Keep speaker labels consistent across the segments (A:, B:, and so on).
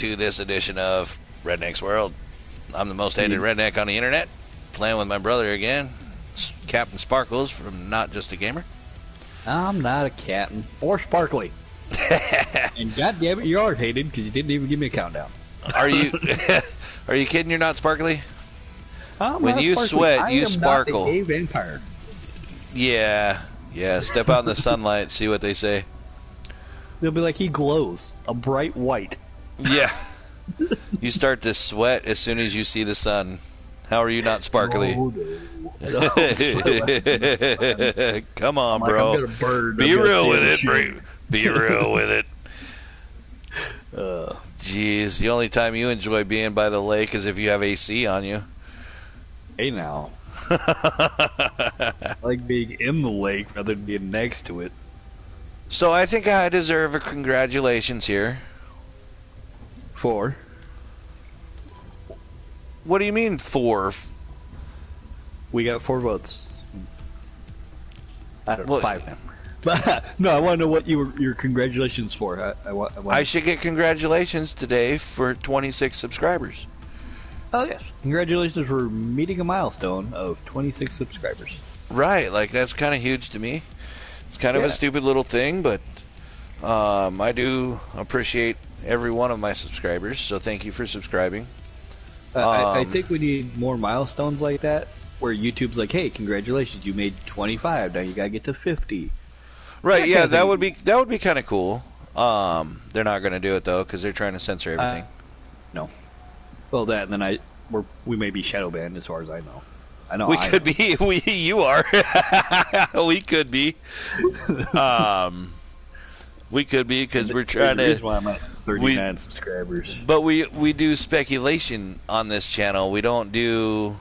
A: to this edition of Redneck's World. I'm the most hated redneck on the internet, playing with my brother again, Captain Sparkles from Not Just a Gamer.
B: I'm not a captain or sparkly. And goddamn it, you are hated because you didn't even give me a countdown.
A: Are you? Are you kidding? You're not sparkly.
B: When
A: you sweat, you sparkle.
B: I am not a vampire.
A: Yeah. Step out in the sunlight, see what they say.
B: They'll be like, he glows a bright white.
A: Yeah. You start to sweat as soon as you see the sun. How are you not sparkly?
B: Oh, no.
A: Come on,
B: I'm
A: bro.
B: I'm gonna burn.
A: Be real with it, bro. Be real with it. Jeez, the only time you enjoy being by the lake is if you have AC on you.
B: Hey now. I like being in the lake rather than being next to it.
A: So I think I deserve a congratulations here.
B: For?
A: What do you mean for?
B: We got 4 votes. I don't know,
A: Well,
B: 5 now. But no, I want to know what your congratulations for.
A: I should get congratulations today for 26 subscribers.
B: Oh yes, congratulations for meeting a milestone of 26 subscribers.
A: Right, like that's kind of huge to me. It's kind of a stupid little thing, but I do appreciate every one of my subscribers, so thank you for subscribing.
B: I think we need more milestones like that, where YouTube's like, hey, congratulations, you made 25, now you gotta get to 50.
A: Right, yeah, that would be kind of cool. They're not going to do it, though, because they're trying to censor everything.
B: No. Well, that, and then we may be shadow banned as far as I know.
A: We could be. You are. We could be. We could be because we're trying to.
B: That's why I'm at 39 subscribers.
A: But we do speculation on this channel. We don't do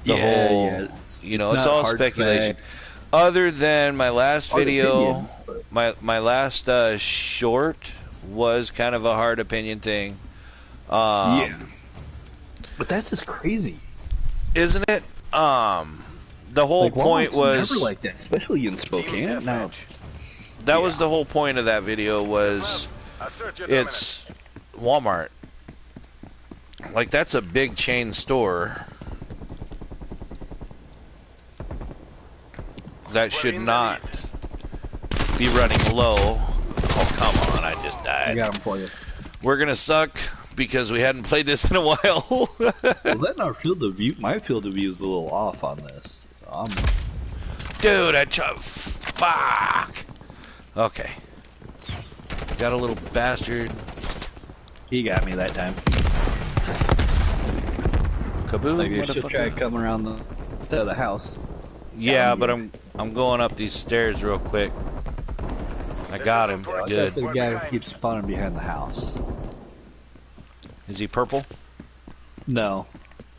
A: the whole. Yeah. It's all speculation.
B: Facts.
A: Other than my last video, my last short was kind of a hard opinion thing.
B: Yeah. But that's just crazy,
A: isn't it? The whole point was
B: never like that, especially in Spokane. Now,
A: that was the whole point of that video. Was it's Walmart? Like that's a big chain store that should not be running low. Oh come on! I just died.
B: I got him for you.
A: We're gonna suck. Because we hadn't played this in a while.
B: Well, then our field of view, my field of view is a little off on this.
A: Dude, fuck. Okay. Got a little bastard.
B: He got me that time.
A: Kaboom!
B: Like I should try coming around the house.
A: Yeah, but I'm going up these stairs real quick. I got him. Good.
B: The guy who keeps spawning behind the house.
A: Is he purple?
B: No.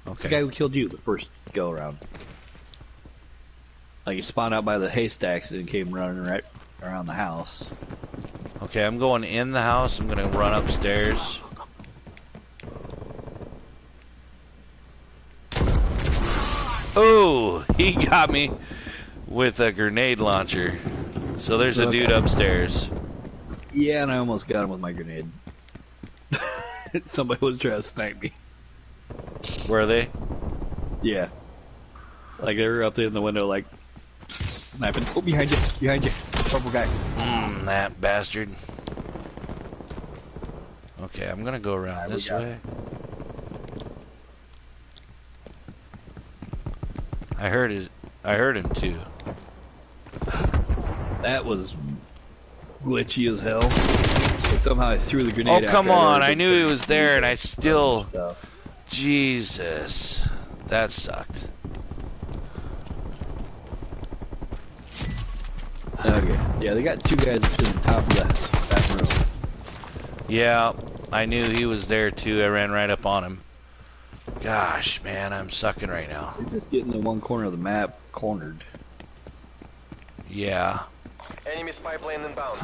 B: It's the guy who killed you the first go around. Like he spawned out by the haystacks and came running right around the house.
A: Okay, I'm going in the house. I'm gonna run upstairs. Oh, he got me with a grenade launcher. So there's a dude upstairs.
B: Yeah, and I almost got him with my grenade. Somebody was trying to snipe me.
A: Were they?
B: Yeah. Like they were up there in the window, like sniping. Oh, behind you, purple guy.
A: That bastard. Okay, I'm gonna go around this way. I heard him too.
B: That was glitchy as hell. Like somehow I threw the grenade.
A: Oh come on! I knew he was there, and I still. Jesus, that sucked.
B: Okay. Yeah, they got 2 guys up to the top of that room.
A: Yeah, I knew he was there too. I ran right up on him. Gosh, man, I'm sucking right now.
B: You're just getting in one corner of the map, cornered.
A: Yeah.
C: Enemy spy plane inbound.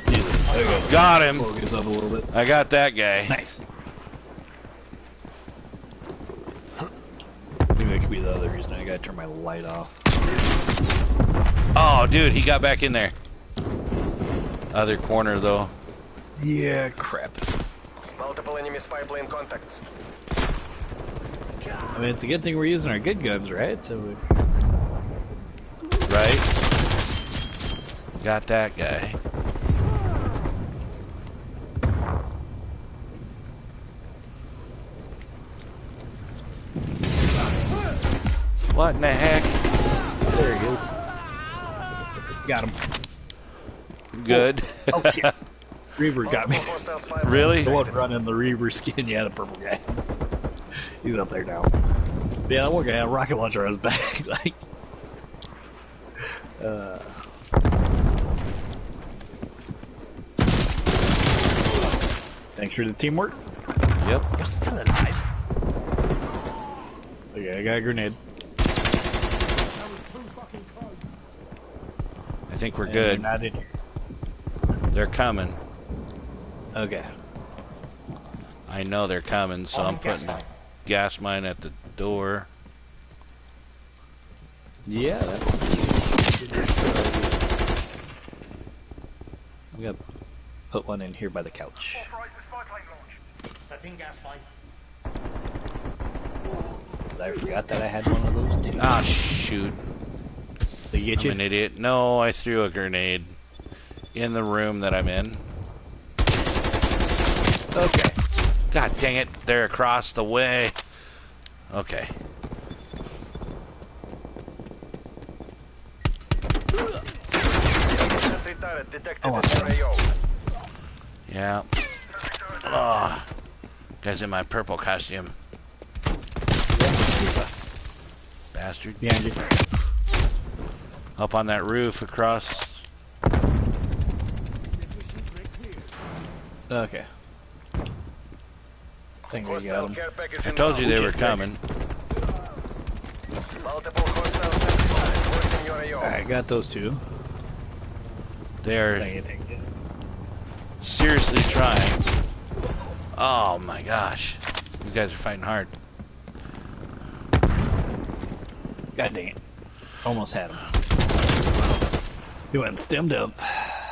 B: Jesus. There you go.
A: Got him.
B: Focus up a little bit.
A: I got that guy.
B: Nice. Maybe that could be the other reason I gotta turn my light off.
A: Oh, dude, he got back in there. Other corner, though.
B: Yeah, crap.
C: Multiple enemy spy plane contacts.
B: I mean, it's a good thing we're using our good guns, right? So we...
A: Right? Got that guy. What in the heck?
B: There he is. Got him.
A: Good.
B: Oh, shit. Reaver got me.
A: Really?
B: The one running the Reaver skin, yeah, the purple guy. He's up there now. Yeah, that one guy had a rocket launcher on his back. Like, thanks for the teamwork.
A: Yep.
B: You're still alive. Okay, I got a grenade.
A: I think we're
B: And
A: good.
B: they're not in here.
A: They're coming.
B: Okay.
A: I know they're coming, so I'm putting a gas mine at the door.
B: Yeah, that we got put one in here by the couch. I forgot that I had one of those too.
A: Ah, shoot.
B: They get you?
A: I'm an idiot. No, I threw a grenade in the room that I'm in.
B: Okay.
A: God dang it, they're across the way. Okay.
C: Sentry turret detected
B: Oh,
C: at your AO.
A: Yeah. Oh, guy's in my purple costume. Bastard.
B: Behind you.
A: Up on that roof across.
B: Okay. Think we got
C: Hostile
B: him.
C: care package
A: I told you
C: inbound.
A: they were coming.
C: Multiple hostile sentry turrets working your AO.
B: Alright, got those two.
A: They're
B: Thank you.
A: seriously trying. Oh my gosh. These guys are fighting hard.
B: God dang it. Almost had him. He went and stemmed up.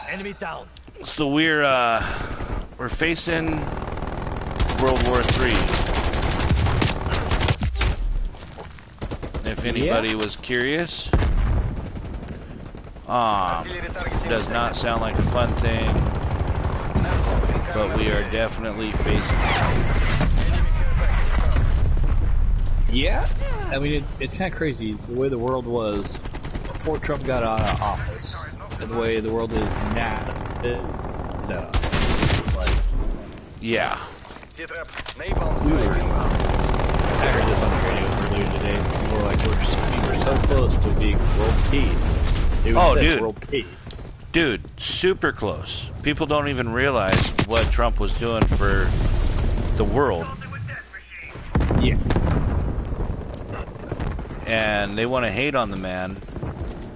C: Enemy down.
A: So we're facing World War III. If anybody was curious, does not sound like a fun thing, but we are definitely facing it.
B: Yeah. I mean, it's kind of crazy the way the world was before Trump got out of office, and the way the world is now. Is that like?
A: Yeah.
C: C-trap. Napalm
B: We were,
C: strike inbound.
B: I heard this on the radio earlier today. People were like, we were so close to being world peace. They would
A: Oh,
B: say
A: dude.
B: World peace.
A: Dude, super close. People don't even realize what Trump was doing for the world.
B: Yeah.
A: And they want to hate on the man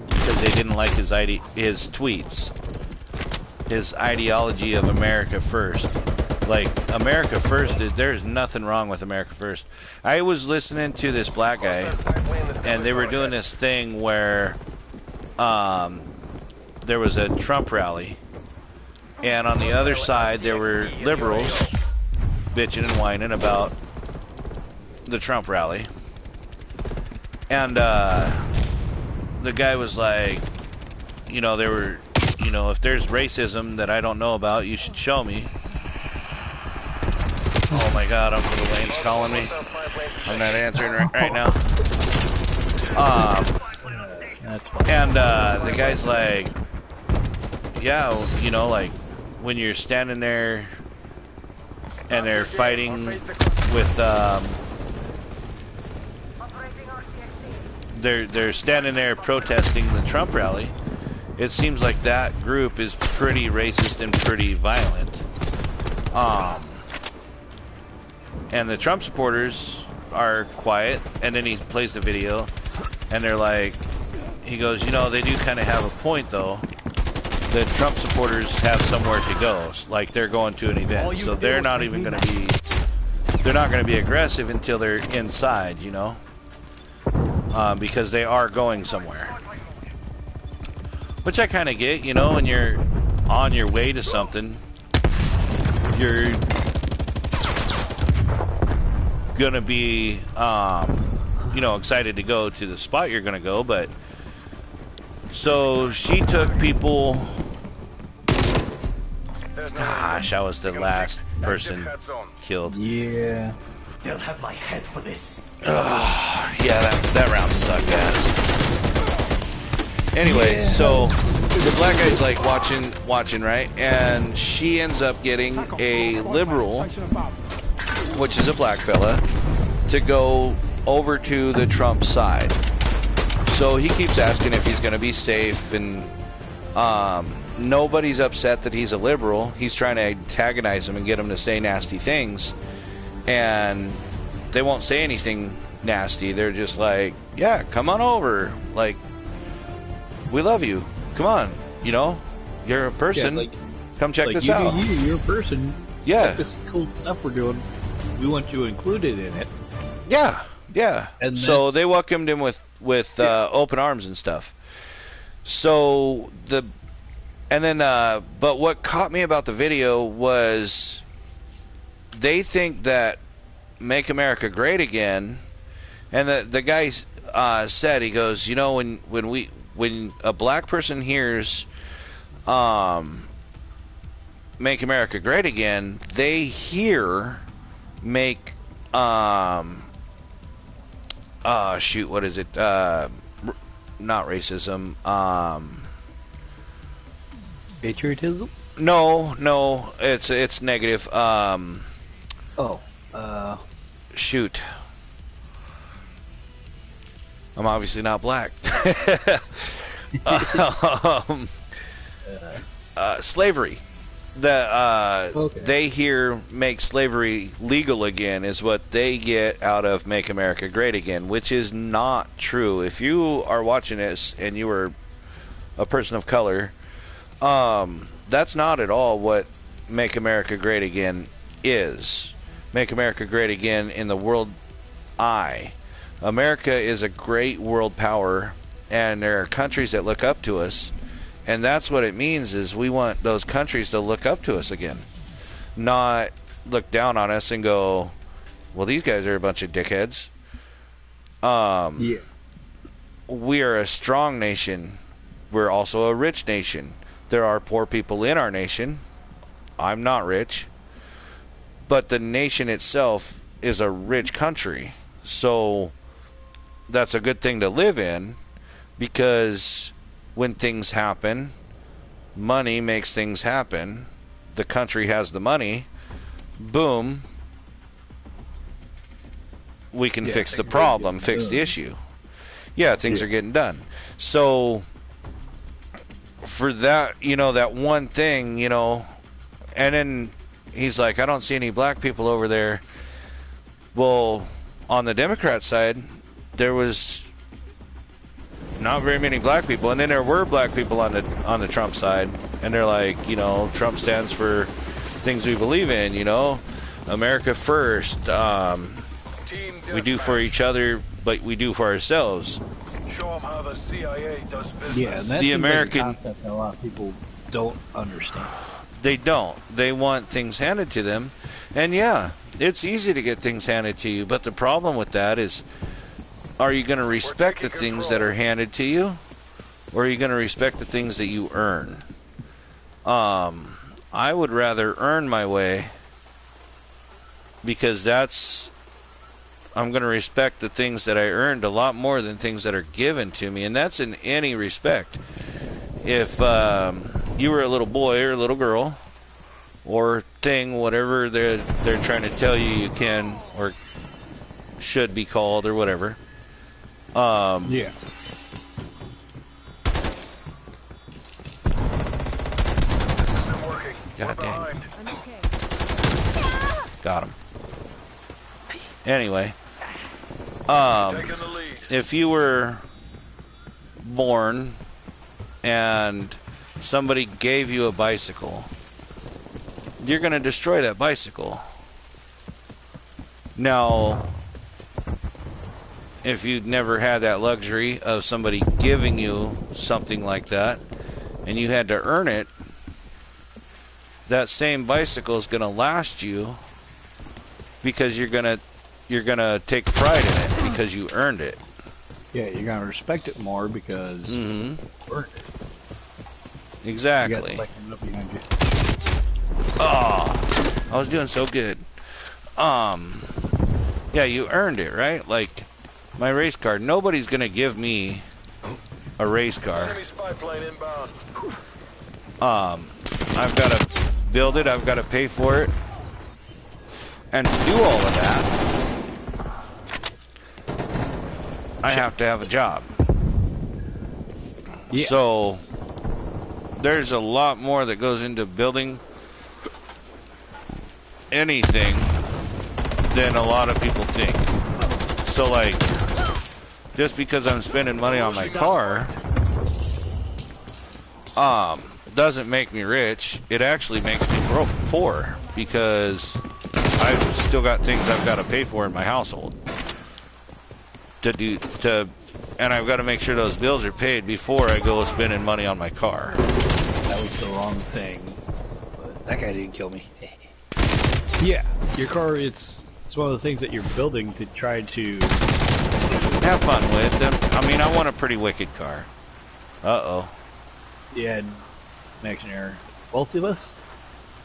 A: because they didn't like his tweets. His ideology of America first. Like, America first, there's nothing wrong with America first. I was listening to this black guy, and they were doing this thing where there was a Trump rally, and on the other side there were liberals bitching and whining about the Trump rally. And the guy was like, you know, there were, you know, if there's racism that I don't know about, you should show me. Oh my God, Uncle Elaine's calling me. I'm not answering right now.
B: That's fine.
A: And the guy's like, yeah, you know, like when you're standing there and they're fighting with, they're standing there protesting the Trump rally. It seems like that group is pretty racist and pretty violent. And the Trump supporters are quiet, and then he plays the video, and they're like, he goes, you know, they do kind of have a point though. The Trump supporters have somewhere to go, like they're going to an event, so they're not even going to be, they're not going to be aggressive until they're inside, you know, because they are going somewhere. Which I kind of get, you know, when you're on your way to something, you're gonna be, you know, excited to go to the spot you're gonna go. But so she took people. Gosh, I was the last person killed.
B: Yeah.
D: They'll have my head for this.
A: Yeah, that round sucked ass. Anyway, so the black guy's like watching, right? And she ends up getting a liberal, which is a black fella, to go over to the Trump side. So he keeps asking if he's going to be safe, and nobody's upset that he's a liberal. He's trying to antagonize him and get him to say nasty things, and they won't say anything nasty. They're just like, yeah, come on over. Like, we love you. Come on. You know, you're a person.
B: Yeah, like,
A: come check
B: like
A: this out.
B: You're a person.
A: Yeah.
B: This cool stuff we're doing. We want you included in it.
A: Yeah. Yeah.
B: And
A: so they welcomed him with open arms and stuff. So but what caught me about the video was they think that Make America Great Again, and the guy said, he goes, you know, when a black person hears Make America Great Again, they hear make shoot, what is it? Not racism.
B: Patriotism?
A: No, it's negative. Shoot. I'm obviously not black. Slavery. They hear make slavery legal again is what they get out of Make America Great Again, which is not true. If you are watching this and you are a person of color, that's not at all what Make America Great Again is. Make America Great Again in the world eye. America is a great world power, and there are countries that look up to us, and that's what it means, is we want those countries to look up to us again, not look down on us and go, well, these guys are a bunch of dickheads.
B: Yeah.
A: We are a strong nation. We're also a rich nation. There are poor people in our nation. I'm not rich. But the nation itself is a rich country. So that's a good thing to live in, because when things happen, money makes things happen. The country has the money. Boom. We can fix the problem, fix the issue. Yeah, things are getting done. So for that, you know, that one thing, you know, and then he's like, I don't see any black people over there. Well, on the Democrat side, there was not very many black people, and then there were black people on the Trump side, and they're like, you know, Trump stands for things we believe in, you know, America first. We do for each other, but we do for ourselves.
C: Show them how the CIA does business.
B: Yeah, and that's
A: The
B: the
A: American
B: concept that a lot of people don't understand.
A: They don't. They want things handed to them. And yeah, it's easy to get things handed to you, but the problem with that is, are you going to respect the things that are handed to you, or are you going to respect the things that you earn? I would rather earn my way, because I'm going to respect the things that I earned a lot more than things that are given to me, and that's in any respect. If you were a little boy or a little girl or thing, whatever they're trying to tell you can or should be called or whatever.
B: Yeah.
C: This isn't working.
A: God
C: We're
A: damn.
C: behind.
E: I'm okay.
A: Got him. Anyway,
C: Taking the lead.
A: if you were born and somebody gave you a bicycle, you're going to destroy that bicycle. Now, if you'd never had that luxury of somebody giving you something like that, and you had to earn it, that same bicycle is gonna last you because you're gonna take pride in it because you earned it.
B: Yeah, you're gonna respect it more because you earned it.
A: Exactly.
B: You got somebody coming up behind you.
A: Oh, I was doing so good. Yeah, you earned it, right? Like my race car. Nobody's gonna give me a race car.
C: Enemy spy plane inbound.
A: I've got to build it. I've got to pay for it, and to do all of that, I have to have a job.
B: Yeah.
A: So there's a lot more that goes into building anything than a lot of people think. So like, just because I'm spending money on my car, doesn't make me rich. It actually makes me poor because I've still got things I've got to pay for in my household and I've got to make sure those bills are paid before I go spending money on my car.
B: That was the wrong thing. But that guy didn't kill me. Yeah, your car, it's one of the things that you're building to try to
A: have fun with them. I mean, I want a pretty wicked car. Uh-oh.
B: Yeah, connection error. Both of us?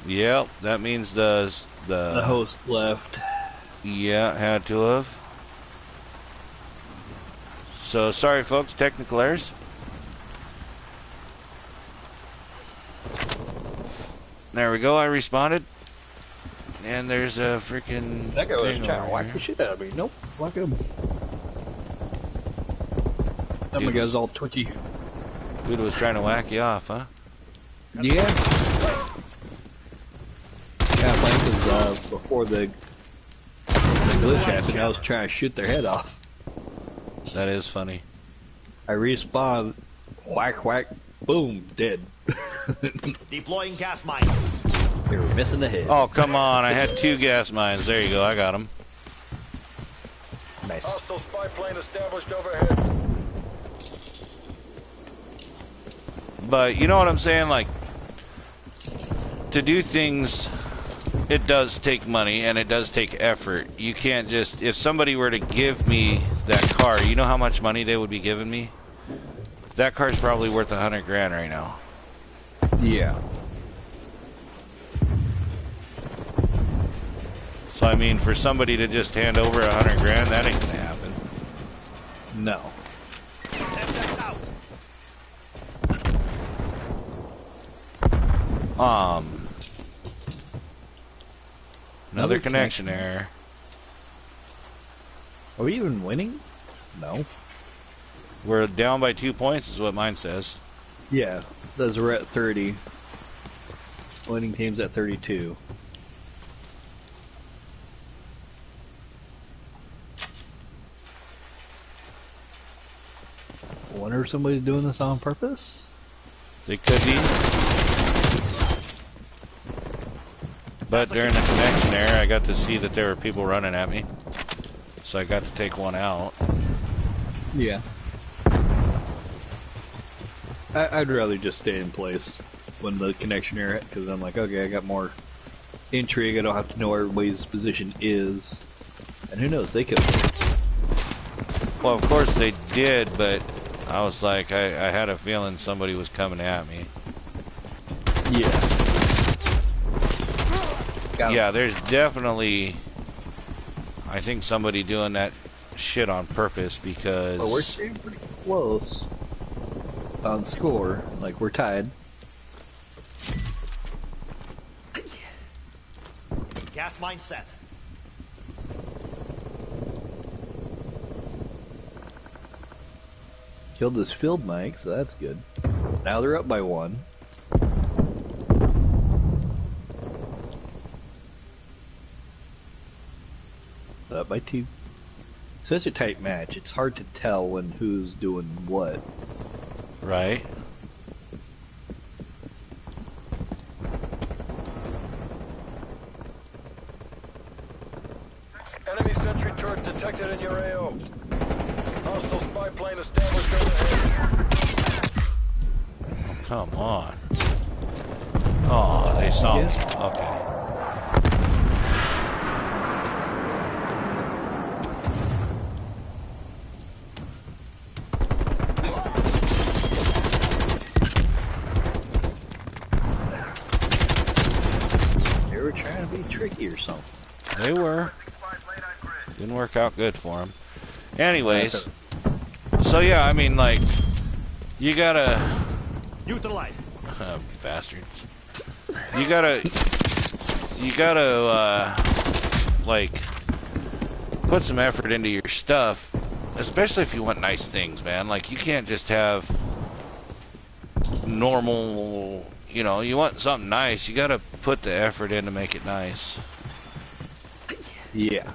A: Yep, that means the
B: host left.
A: Yeah, had to have. So, sorry folks, technical errors. There we go, I responded. And there's a freaking...
B: That guy was trying to whack the shit out of me. Nope, whack him. That my guy's all twitchy.
A: Dude was trying to whack you off, huh?
B: Yeah. Yeah, because before the glitch happened, I was trying to shoot their head off.
A: That is funny.
B: I respawned, whack, whack, boom, dead.
D: Deploying gas mine.
B: They were missing the head.
A: Oh, come on. I had 2 gas mines. There you go. I got them.
B: Nice.
C: Hostile spy plane established overhead.
A: But you know what I'm saying? Like, to do things, it does take money and it does take effort. You can't just... If somebody were to give me that car, you know how much money they would be giving me? That car's probably worth $100 grand right now.
B: Yeah.
A: So, I mean, for somebody to just hand over $100 grand, that ain't gonna happen.
B: No.
A: Another connection error.
B: Are we even winning? No.
A: We're down by 2 points is what mine says.
B: Yeah. It says we're at 30. Winning team's at 32. I wonder if somebody's doing this on purpose?
A: They could be. But during the connection error, I got to see that there were people running at me. So I got to take one out.
B: Yeah. I'd rather just stay in place when the connection error hit, because I'm like, okay, I got more intrigue. I don't have to know where everybody's position is. And who knows, they could.
A: Well, of course they did, but I was like, I had a feeling somebody was coming at me.
B: Yeah.
A: Yeah, there's definitely, I think, somebody doing that shit on purpose because...
B: Well, we're staying pretty close on score. Like, we're tied.
D: Gas mine set.
B: Killed this field mic, so that's good. Now they're up by 1. Up by 2. It's such a tight match. It's hard to tell when who's doing what.
A: Right.
C: Enemy sentry turret detected in your AO. Hostile spy plane established overhead.
A: Oh, come on. Oh, they saw me.
B: Yes.
A: Okay.
B: They were trying to be tricky or something.
A: They were. Didn't work out good for them. Anyways, so yeah, I mean, like, you gotta...
D: Neutralized.
A: Bastards. You gotta, like, put some effort into your stuff, especially if you want nice things, man. Like, you can't just have normal, you know, you want something nice, you gotta put the effort in to make it nice.
B: Yeah.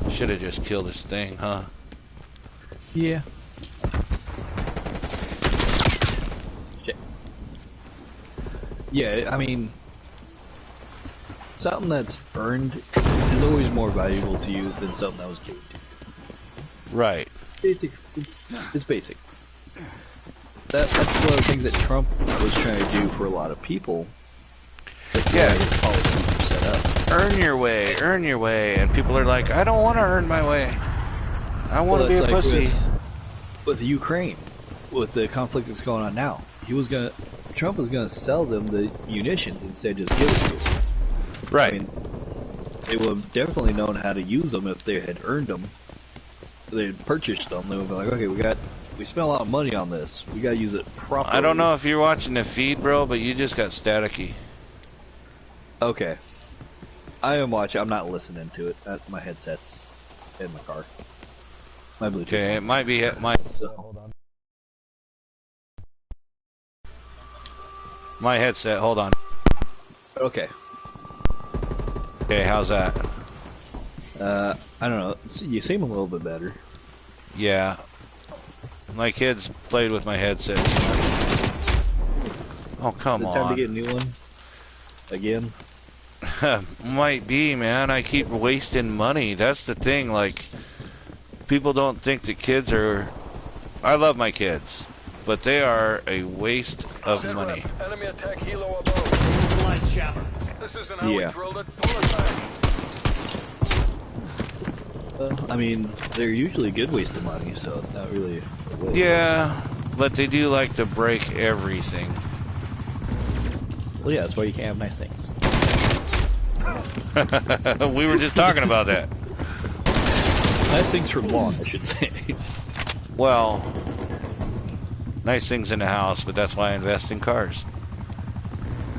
A: Should have just killed this thing, huh?
B: Yeah. Shit. Yeah, I mean, something that's earned is always more valuable to you than something that was given to you.
A: Right.
B: Basic. It's basic. That's one of the things that Trump was trying to do for a lot of people.
A: Yeah.
B: Policies are set up.
A: Earn your way, and people are like, I don't want to earn my way. I want to be a
B: it's like
A: pussy.
B: with Ukraine, with the conflict that's going on now, Trump was gonna sell them the munitions instead of just give it to them.
A: Right.
B: I mean, they would have definitely known how to use them if they had earned them. They had purchased them. They would be like, okay, we spent a lot of money on this. We gotta use it properly.
A: I don't know if you're watching the feed, bro, but you just got staticky.
B: Okay. I am watching. I'm not listening to it. My headset's in my car. My Bluetooth.
A: Okay, it might be
B: So,
A: my headset. Hold on.
B: okay.
A: Okay, how's that?
B: I don't know. You seem a little bit better.
A: Yeah. My kids played with my headset. Oh, come
B: Is it time
A: on.
B: to get a new one? Again?
A: Might be, man. I keep wasting money. That's the thing. Like, people don't think that kids are... I love my kids, but they are a waste of
C: Sit
A: money.
C: rep. Enemy attack helo above.
D: Neutralized Chopper.
C: This isn't how
B: Yeah.
C: we drilled it. Pull it back.
B: I mean, they're usually a good waste of money, so it's not really a waste.
A: Yeah, but they do like to break everything.
B: Well, yeah, that's why you can't have nice things.
A: We were just talking about that.
B: Nice things for long, I should say.
A: Well, nice things in the house, but that's why I invest in cars.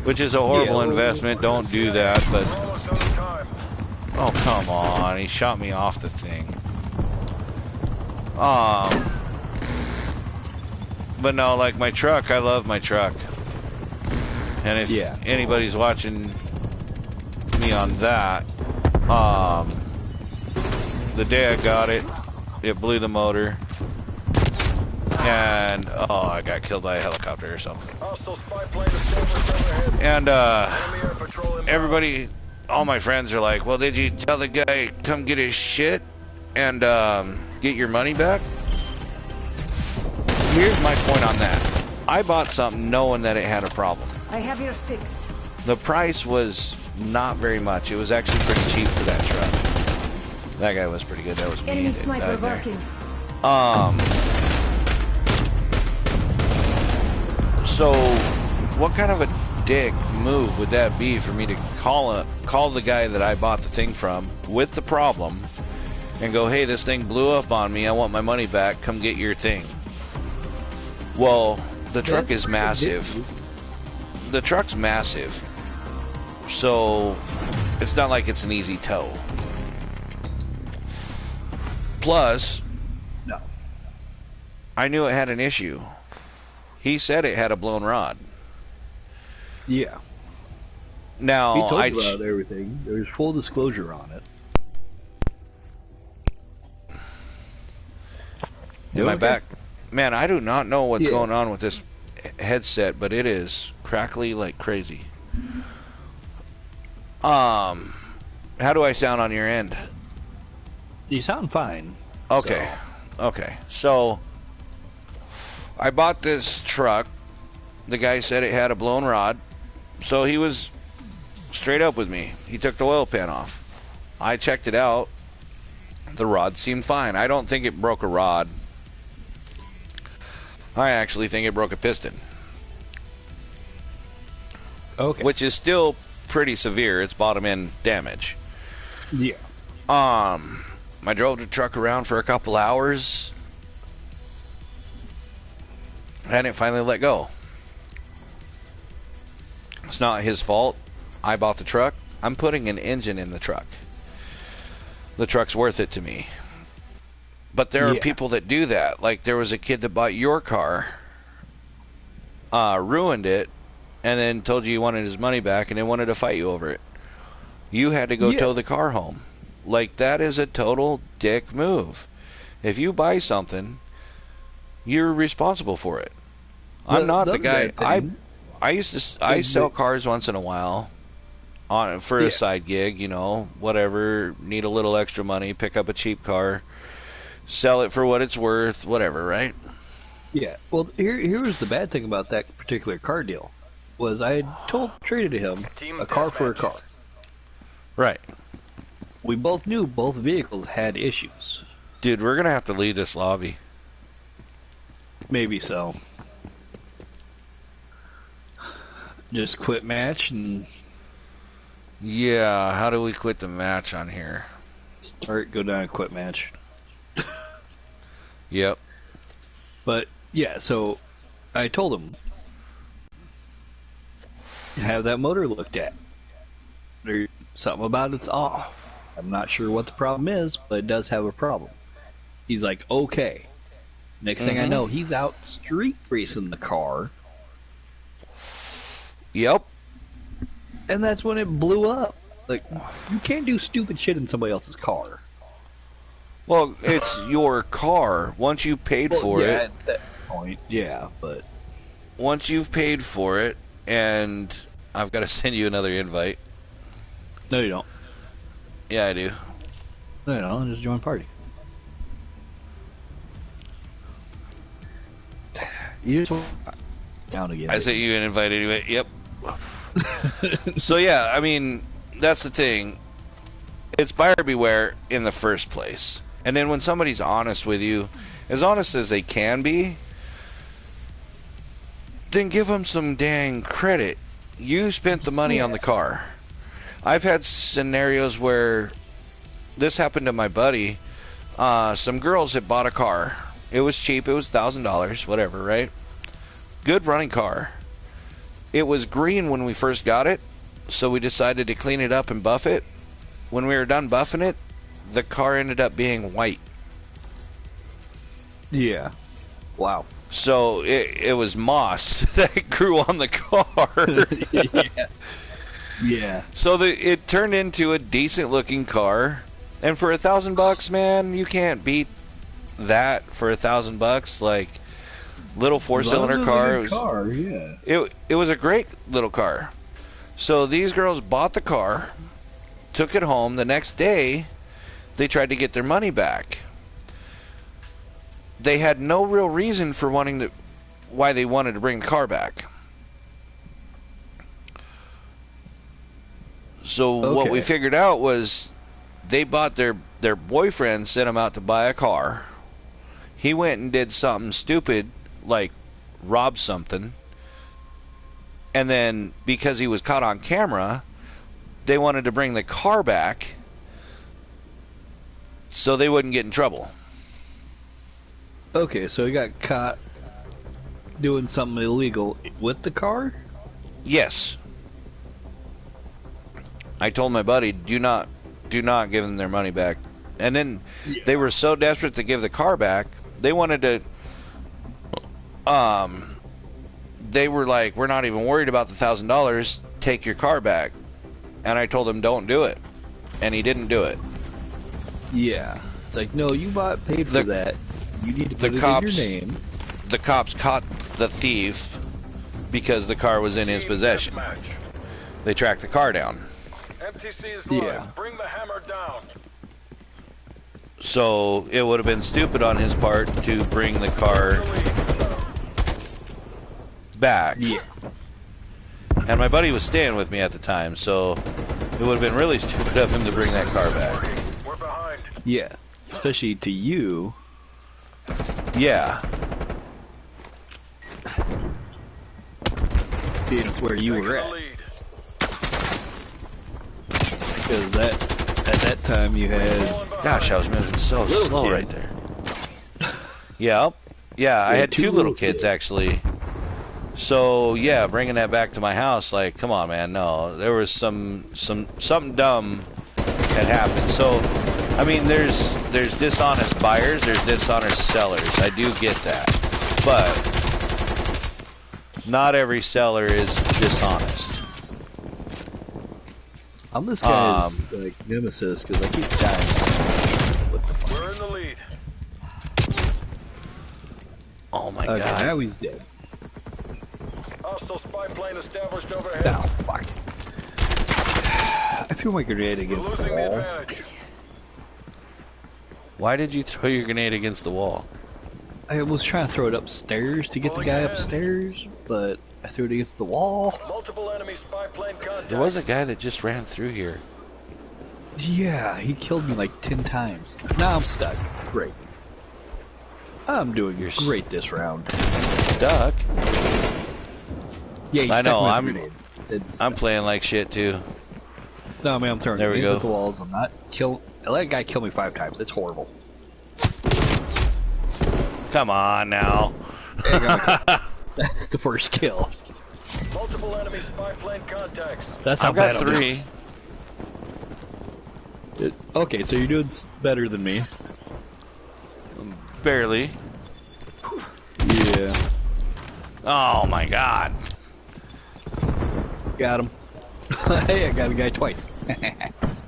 A: Which is a horrible
B: Yeah.
A: investment. Don't do that, but...
C: We're almost out of time.
A: Oh, come on. He shot me off the thing. But no, like my truck, I love my truck. And if
B: Yeah.
A: anybody's watching me on that, the day I got it, it blew the motor. And, oh, I got killed by a helicopter or something.
C: Hostile spy plane established overhead.
A: And,
C: Enemy air patrol inbound.
A: everybody, all my friends are like, well, did you tell the guy come get his shit and get your money back? Here's my point on that. I bought something knowing that it had a problem.
E: I have your 6.
A: The price was not very much. It was actually pretty cheap for that truck. That guy was pretty good. That was me.
E: Enemy
A: that
E: sniper
A: died there.
E: working.
A: So what kind of a dick move would that be for me to call the guy that I bought the thing from with the problem and go, hey, this thing blew up on me, I want my money back, come get your thing. Well, the truck is massive. The truck's massive, so it's not like it's an easy tow. Plus,
B: No.
A: I knew it had an issue. He said it had a blown rod.
B: Yeah.
A: Now,
B: He told you about everything. There's full disclosure on it.
A: in my back. Man, I do not know what's
B: Yeah.
A: going on with this headset, but it is crackly like crazy. How do I sound on your end?
B: You sound fine.
A: Okay. Okay. So I bought this truck. The guy said it had a blown rod. So he was straight up with me. He took the oil pan off. I checked it out. The rod seemed fine. I don't think it broke a rod. I actually think it broke a piston.
B: Okay.
A: Which is still pretty severe. It's bottom end damage.
B: Yeah.
A: I drove the truck around for a couple hours. And it finally let go. It's not his fault. I bought the truck. I'm putting an engine in the truck. The truck's worth it to me. But there are people that do that. Like there was a kid that bought your car, ruined it, and then told you he wanted his money back and then wanted to fight you over it. You had to go tow the car home. Like that is a total dick move. If you buy something, you're responsible for it. I'm not the guy. I sell cars once in a while for a side gig, you know, whatever, need a little extra money, pick up a cheap car, sell it for what it's worth, whatever, right?
B: Yeah. Well, here was the bad thing about that particular car deal was I had traded him a car for a car.
A: Right.
B: We both knew both vehicles had issues.
A: Dude, we're going to have to leave this lobby.
B: Maybe so. Just quit match and...
A: Yeah, how do we quit the match on here?
B: Go down and quit match.
A: Yep.
B: But, yeah, so I told him, have that motor looked at. There's something about it's off. I'm not sure what the problem is, but it does have a problem. He's like, okay. Next thing I know, he's out street racing the car.
A: Yep.
B: And that's when it blew up. Like, you can't do stupid shit in somebody else's car.
A: Well, it's your car. Once you paid for it.
B: At that point, yeah, but...
A: Once you've paid for it, and I've got to send you another invite.
B: No, you don't.
A: Yeah, I do.
B: No, you don't. Just join party. You just down again.
A: I sent you an invite anyway. Yep. So yeah, I mean, that's the thing. It's buyer beware in the first place. And then when somebody's honest with you, as honest as they can be, then give them some dang credit. You spent the money on the car. I've had scenarios where this happened to my buddy. Some girls had bought a car. It was cheap. It was $1,000, whatever, right? Good running car. It was green when we first got it, so we decided to clean it up and buff it. When we were done buffing it, the car ended up being white.
B: Yeah. Wow.
A: So it was moss that grew on the car.
B: Yeah. Yeah.
A: So it turned into a decent looking car, and for $1,000, man, you can't beat that for $1,000. Like little 4-cylinder car. It was a great little car. So these girls bought the car, took it home. The next day, they tried to get their money back. They had no real reason for why they wanted to bring the car back. So what we figured out was they bought their boyfriend sent them out to buy a car. He went and did something stupid, like robbed something. And then because he was caught on camera, they wanted to bring the car back so they wouldn't get in trouble.
B: Okay, so he got caught doing something illegal with the car?
A: Yes. I told my buddy, do not give them their money back. And then they were so desperate to give the car back, they wanted to they were like, we're not even worried about the $1,000, take your car back. And I told him, don't do it. And he didn't do it.
B: Yeah. It's like, no, you paid for that. You need to put it in your name.
A: The cops caught the thief because the car was in his possession. They tracked the car down.
C: MTC is live. Bring the hammer down.
A: So it would have been stupid on his part to bring the car back.
B: Yeah.
A: And my buddy was staying with me at the time, so it would have been really stupid of him to bring that car back.
C: We're behind.
B: Yeah. Especially to you.
A: Yeah.
B: Being where you
C: Taking
B: were
C: the
B: at.
C: lead.
B: Because at that time you had...
C: Falling behind.
A: Gosh, I was moving so
B: Little
A: slow
B: kid.
A: right there. Yep. Yeah, I
B: Yeah,
A: had
B: two
A: two little
B: little
A: kids
B: kids.
A: actually. So yeah, bringing that back to my house, like, come on, man, no. There was something dumb had happened. So, I mean, there's dishonest buyers, there's dishonest sellers. I do get that, but not every seller is dishonest.
B: I'm this guy's like nemesis because I keep dying. What the fuck?
C: We're in the lead.
A: Oh my
B: Okay,
A: god.
B: now he's dead.
C: Hostile spy plane established overhead.
B: No, fuck. I threw my grenade
C: We're
B: against the
C: losing the
B: wall.
C: advantage.
A: Why did you throw your grenade against the wall?
B: I was trying to throw it upstairs to get the
C: Pulling
B: guy
C: ahead.
B: upstairs, but I threw it against the wall.
C: Multiple enemy spy plane contacts.
A: There was a guy that just ran through here.
B: Yeah, he killed me like 10 times. Now I'm stuck. Great. I'm doing
A: You're
B: great this round.
A: Stuck.
B: Yeah, he
A: I
B: stuck
A: know,
B: my
A: I'm-
B: grenade. It's
A: I'm
B: stuck.
A: playing like shit too.
B: No, man, I'm throwing
A: There we
B: grenades
A: go.
B: at the walls. I'm not kill. I let a guy kill me 5 times. It's horrible.
A: Come on now.
B: That's the first kill.
C: Multiple enemy spy plane contacts.
B: That's how
A: I've got
B: bad I'm doing.
A: 3.
B: Okay, so you're doing better than me.
A: Barely.
B: Yeah.
A: Oh my god.
B: Got him. Hey, I got a guy twice.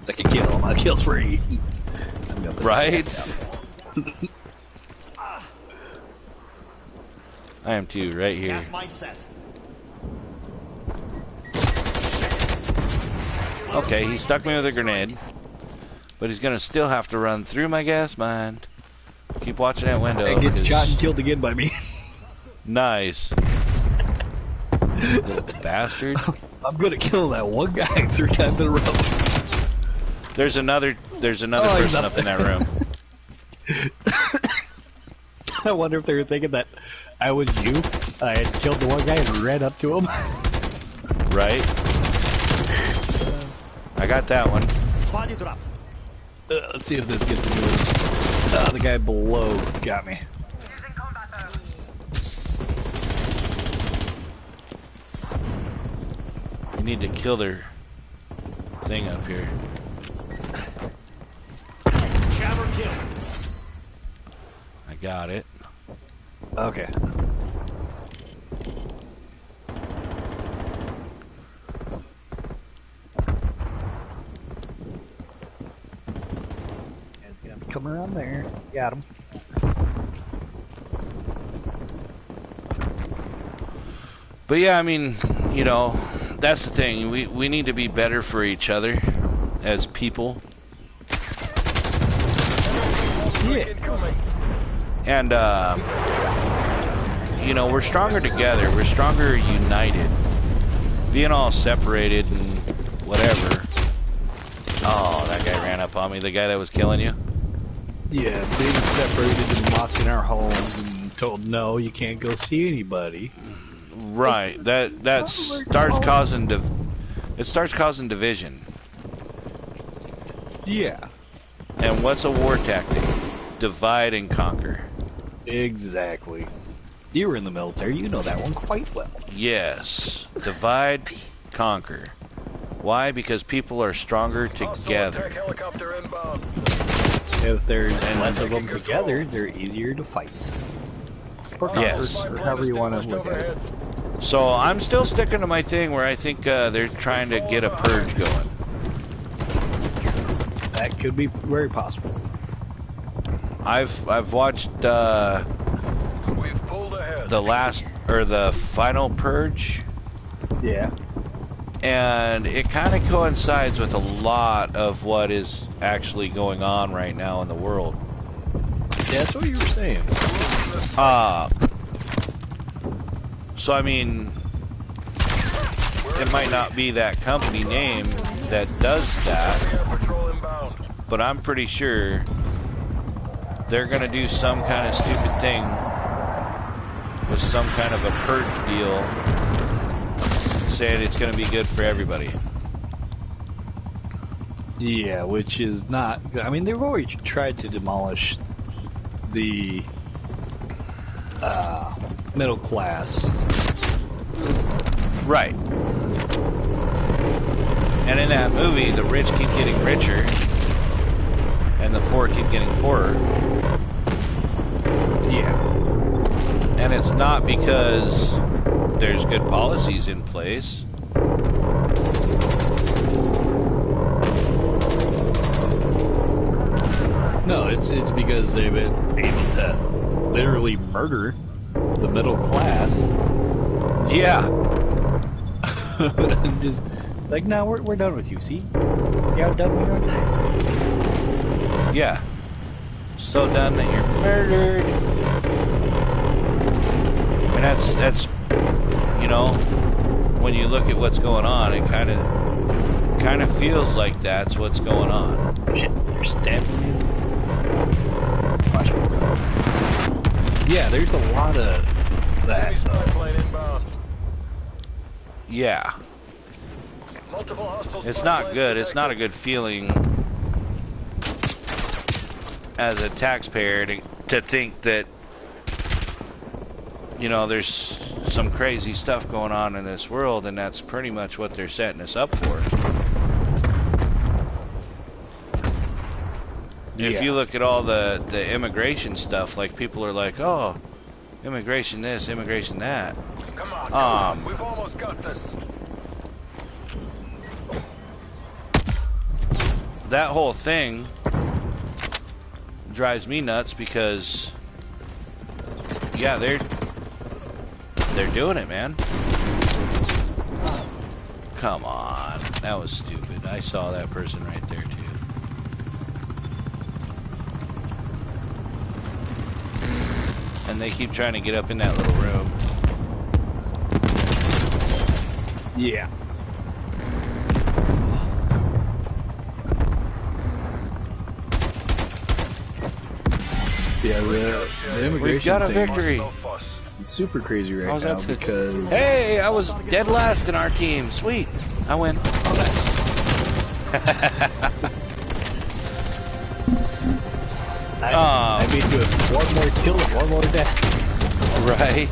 B: Second kill. My kill's free. I'm gonna put
A: Right?
B: some gas down.
A: I am too, right here.
D: Gas mine set.
A: Okay, he stuck me with a grenade. But he's gonna still have to run through my gas mine. Keep watching that window.
B: And get
A: 'cause-
B: shot and killed again by me.
A: Nice. Little bastard.
B: I'm gonna kill that one guy 3 times in a row.
A: There's another
B: Oh, he's
A: person
B: up
A: up in that room.
B: I wonder if they were thinking that I was you. I had killed the one guy and ran up to him.
A: Right? I got that one.
D: Body drop.
B: Let's see if this gets me. The guy below got me.
A: You need to kill their thing up here.
D: Jammer kill.
A: I got it.
B: Okay. It's gonna be coming around there. Got him.
A: But yeah, I mean, you know, that's the thing. We need to be better for each other as people.
B: Yeah.
C: Incoming.
A: And, you know, we're stronger together. We're stronger united. Being all separated and whatever. Oh, that guy ran up on me. The guy that was killing you.
B: Yeah, being separated and locked in our homes and told no, you can't go see anybody.
A: Right. That starts causing it starts causing division.
B: Yeah.
A: And what's a war tactic? Divide and conquer.
B: Exactly. You were in the military, you know that one quite well.
A: Yes. Divide, conquer. Why? Because people are stronger
C: Hostile
A: together.
C: attack helicopter inbound.
B: If there's less of them together, they're easier to fight. Or conquer,
A: Yes.
B: or however you want to look at it.
A: So I'm still sticking to my thing where I think they're trying to get a purge going.
B: That could be very possible.
A: I've watched
C: We've pulled ahead.
A: the final purge,
B: Yeah.
A: and it kind of coincides with a lot of what is actually going on right now in the world.
B: That's what you were saying.
A: So, I mean, it might not be that company name that does that,
C: Patrol inbound.
A: but I'm pretty sure they're going to do some kind of stupid thing with some kind of a perk deal saying it's going to be good for everybody.
B: Yeah, which is not. I mean, they've already tried to demolish the middle class.
A: Right. And in that movie, the rich keep getting richer and the poor keep getting poorer.
B: Yeah.
A: And it's not because there's good policies in place.
B: No, it's because they've been able to literally murder the middle class.
A: Yeah.
B: And just like, no, we're done with you. See how done we are?
A: Yeah. So done that you're murdered. And that's you know, when you look at what's going on, it kind of feels like that's what's going on.
B: Shit, they're stabbing you. Yeah, there's a lot of that.
C: Enemy spy plane inbound.
A: Yeah.
C: Multiple hostile
A: It's
C: spy
A: not
C: planes
A: good. It's not a
C: detected.
A: good feeling as a taxpayer to think that, you know, there's some crazy stuff going on in this world, and that's pretty much what they're setting us up for. If you look at all the immigration stuff, like people are like, oh, immigration this, immigration that.
C: Come on, we've almost got this.
A: That whole thing drives me nuts because, yeah, they're doing it, man. Come on, that was stupid. I saw that person right there too. And they keep trying to get up in that little room.
B: Yeah. Yeah, the immigration
A: We've got a
B: thing
A: victory.
C: No fuss.
B: is super crazy right
A: How's
B: now
A: that?
B: because
A: Hey, I was dead last in our team. Sweet, I win.
B: I mean, do one more kill and one more death.
A: Right.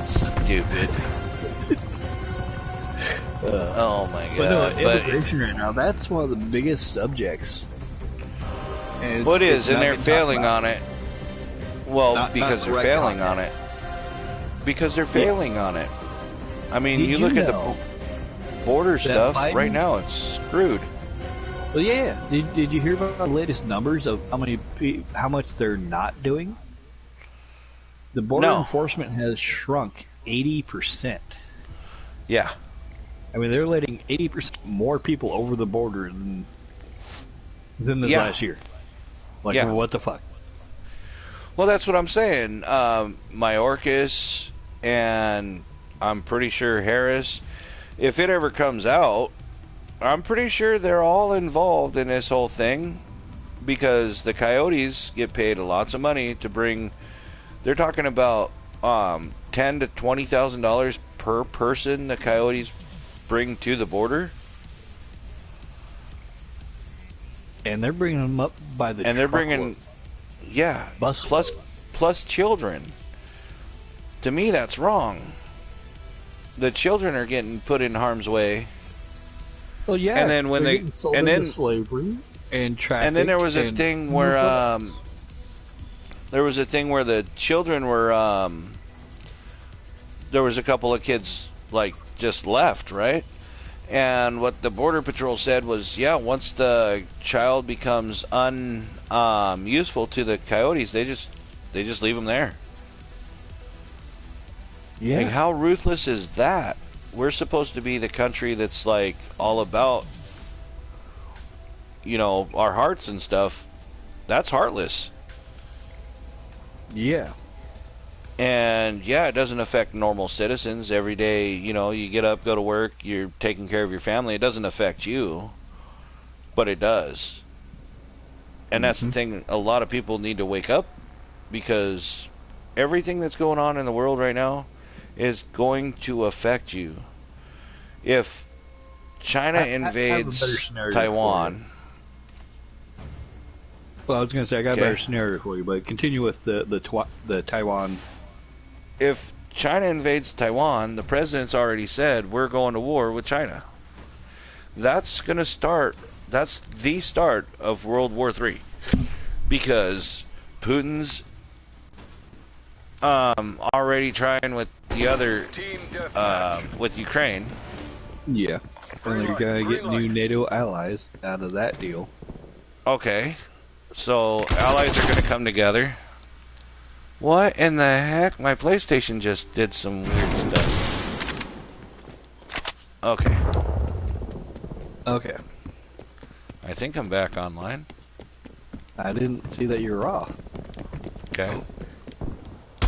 A: Stupid. Oh my
B: But no,
A: god. But
B: immigration right now, that's one of the biggest subjects. And
A: what is, and
B: not
A: they're
B: been talked
A: failing
B: about.
A: on it. Well,
B: Not
A: because
B: the
A: they're
B: right
A: failing on
B: context.
A: it. Because they're failing on it. I mean,
B: Did
A: you
B: you
A: look at
B: know
A: the border stuff,
B: Biden-
A: right now it's screwed.
B: Well, yeah. Did you hear about the latest numbers of how much they're not doing? The border
A: No.
B: enforcement has shrunk 80%.
A: Yeah.
B: I mean, they're letting 80% more people over the border than this
A: Yeah.
B: last year. Like,
A: Yeah.
B: what the fuck?
A: Well, that's what I'm saying. Mayorkas and I'm pretty sure Harris, if it ever comes out, I'm pretty sure they're all involved in this whole thing because the coyotes get paid lots of money to bring. They're talking about $10,000 to $20,000 per person the coyotes bring to the border,
B: And they're bringing them up by the
A: and they're
B: truckload.
A: bringing, yeah,
B: Bus
A: plus children. To me, that's wrong. The children are getting put in harm's way.
B: Well, yeah.
A: And then when
B: they're
A: they-
B: getting sold
A: and
B: into
A: then-
B: slavery and traffic.
A: And then there was a
B: and
A: thing where the children were there was a couple of kids like just left, right? And what the border patrol said was, yeah, once the child becomes useful to the coyotes, they just leave them there.
B: yeah.
A: Like, how ruthless is that? We're supposed to be the country that's like all about, you know, our hearts and stuff. That's heartless.
B: Yeah.
A: And yeah, it doesn't affect normal citizens every day. You know, you get up, go to work, you're taking care of your family. It doesn't affect you, but it does. And that's the thing. A lot of people need to wake up, because everything that's going on in the world right now is going to affect you. If China invades Taiwan.
B: Well, I was going to say I got a better scenario for you, but continue with the Taiwan.
A: If China invades Taiwan, the president's already said we're going to war with China. That's going to start. That's the start of World War III, because Putin's already trying with the other with Ukraine.
B: Yeah, and they're going to get new NATO allies out of that deal.
A: Okay, so allies are going to come together. What in the heck? My PlayStation just did some weird stuff. Okay.
B: Okay.
A: I think I'm back online.
B: I didn't see that you were off.
A: Okay.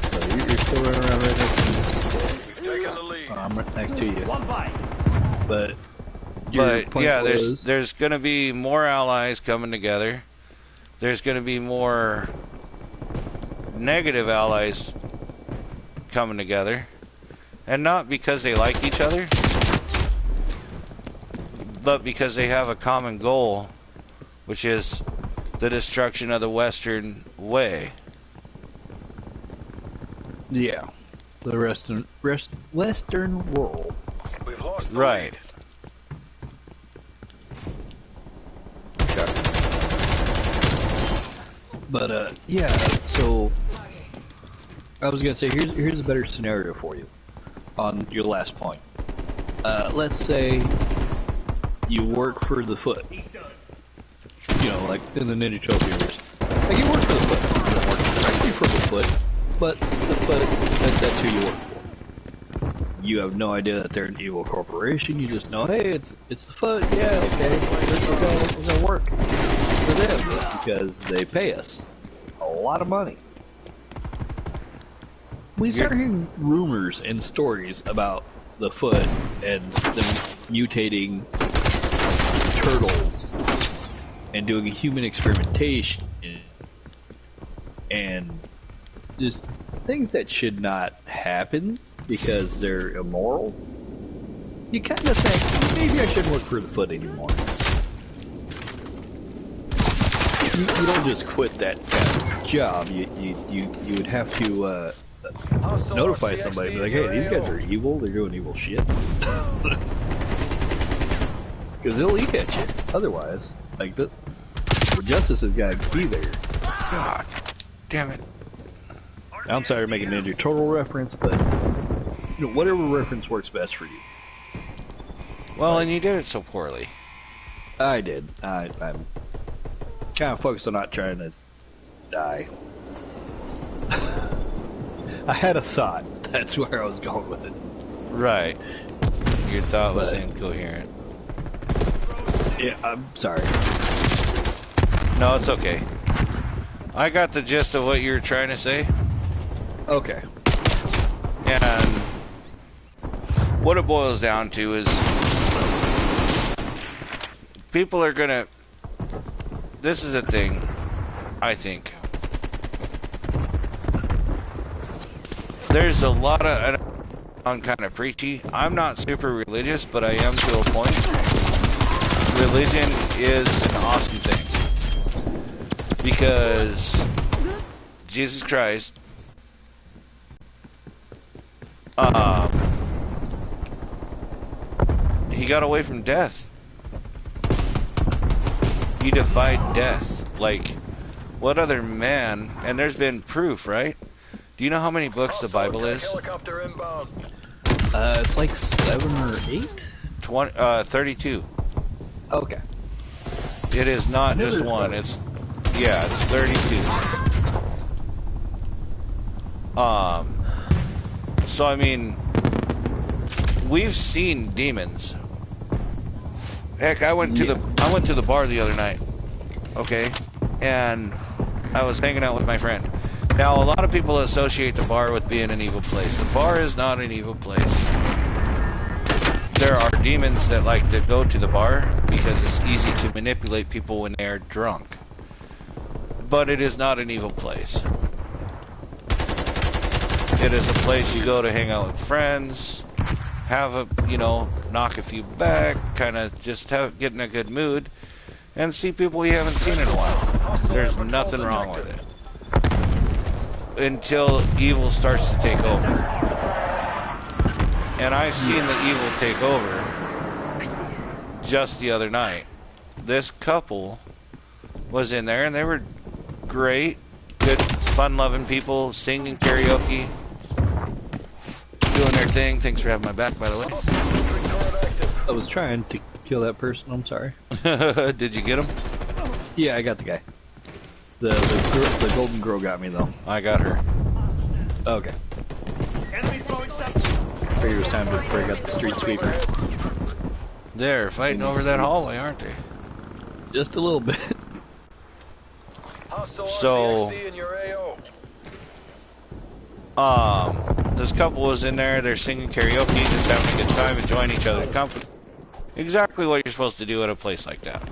B: So you're still running around right next to me.
C: We've taken the lead.
B: I'm right next to you.
D: One bite.
B: But
A: yeah,
B: was...
A: there's going to be more allies coming together. There's going to be more negative allies coming together, and not because they like each other, but because they have a common goal, which is the destruction of the Western way.
B: Yeah, the Western world.
C: We've lost the
A: Right.
C: lead.
B: But yeah. So I was gonna say here's a better scenario for you on your last point. Let's say you work for the Foot. You know, like in the Ninja Trophy. Like you work for the Foot. You don't work directly for the Foot, but the Foot, that's who you work for. You have no idea that they're an evil corporation. You just know, hey, it's the Foot. Yeah, okay, we're gonna work for them because they pay us a lot of money. We start hearing rumors and stories about the Foot and them mutating turtles and doing a human experimentation and just things that should not happen because they're immoral. You kind of think, maybe I shouldn't work for the Foot anymore. You don't just quit that job. You would have to notify somebody, be like, hey, these guys are evil. They're doing evil shit. Because they'll eat at you. Otherwise, like the justice has got to be there.
A: God damn it.
B: I'm sorry to make a Ninja Turtle reference, but you know, whatever reference works best for you.
A: Well, and you did it so poorly.
B: I did. I'm kind of focused on not trying to die. I had a thought. That's where I was going with it.
A: Right. Your thought was incoherent.
B: Yeah, I'm sorry.
A: No, it's okay. I got the gist of what you're trying to say.
B: Okay.
A: And what it boils down to is people are gonna... This is a thing, I think. There's a lot of... I'm kind of preachy. I'm not super religious, but I am to a point. Religion is an awesome thing. Because Jesus Christ... he got away from death. He defied death. Like, what other man? And there's been proof, right? Do you know how many books the Bible is?
C: Helicopter inbound.
B: It's like 7 or 8?
A: 32.
B: Okay.
A: It is not just one. It's 32. So I mean, we've seen demons. Heck, I went to the bar the other night. Okay, and I was hanging out with my friend. Now, a lot of people associate the bar with being an evil place. The bar is not an evil place. There are demons that like to go to the bar because it's easy to manipulate people when they're drunk. But it is not an evil place. It is a place you go to hang out with friends, have a, you know, knock a few back, kind of just get in a good mood, and see people you haven't seen in a while. There's nothing wrong with it. Until evil starts to take over. And I've seen the evil take over just the other night. This couple was in there and they were great, good, fun-loving people, singing karaoke, doing their thing. Thanks for having my back, by the way.
B: I was trying to kill that person, I'm sorry.
A: Did you get him?
B: Yeah, I got the guy. The golden girl got me, though.
A: I got her.
B: Okay.
D: Enemy throwing something.
B: Figured it was time to break up the street sweeper.
A: They're fighting over that hallway, aren't they?
B: Just a little bit.
A: So, this couple was in there, they're singing karaoke, just having a good time, enjoying each other's company. Exactly what you're supposed to do at a place like that.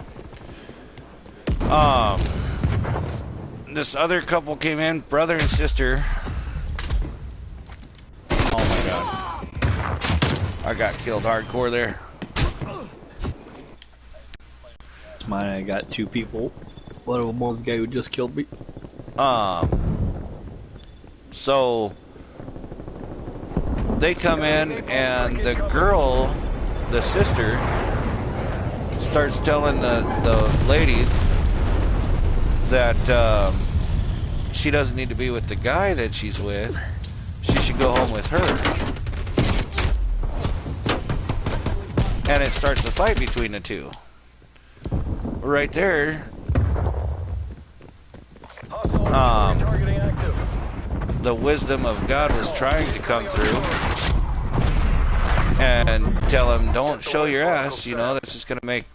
A: This other couple came in, brother and sister. Oh my god. I got killed hardcore there.
B: It's mine, I got two people. One of them was the guy who just killed me.
A: So they come in and the girl, the sister, starts telling the lady that she doesn't need to be with the guy that she's with. She should go home with her. And it starts a fight between the two. Right there, the wisdom of God was trying to come through and tell him, don't show your ass, you know, that's just going to make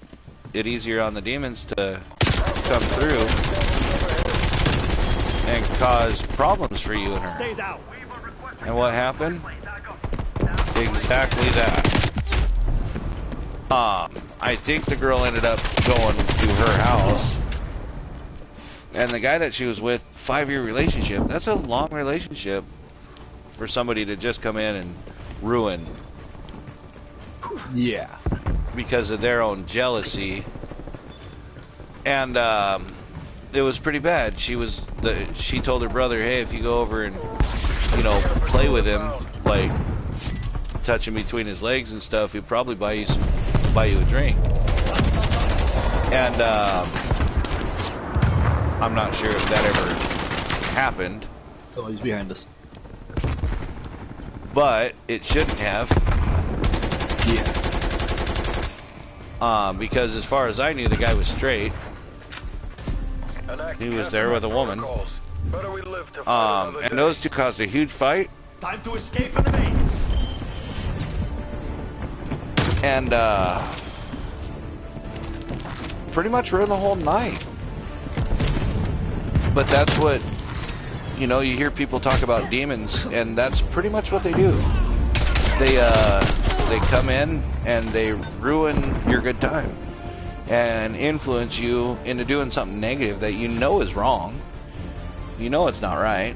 A: it easier on the demons to come through and cause problems for you and her.
D: Stay down.
A: And what happened? Exactly that. I think the girl ended up going to her house. And the guy that she was with, 5-year relationship, that's a long relationship for somebody to just come in and ruin.
B: Yeah.
A: Because of their own jealousy. And it was pretty bad. She told her brother, hey, if you go over and, you know, play with him, like touch him between his legs and stuff, he'll probably buy you a drink. And I'm not sure if that ever happened.
B: It's always behind us.
A: But it shouldn't have.
B: Yeah.
A: Because as far as I knew, the guy was straight. He was there with a woman. And those two caused a huge fight.
D: Time to escape from the maze.
A: And pretty much ruined the whole night. But that's what, you know, you hear people talk about demons, and that's pretty much what they do. They come in and they ruin your good time and influence you into doing something negative that you know is wrong. You know it's not right.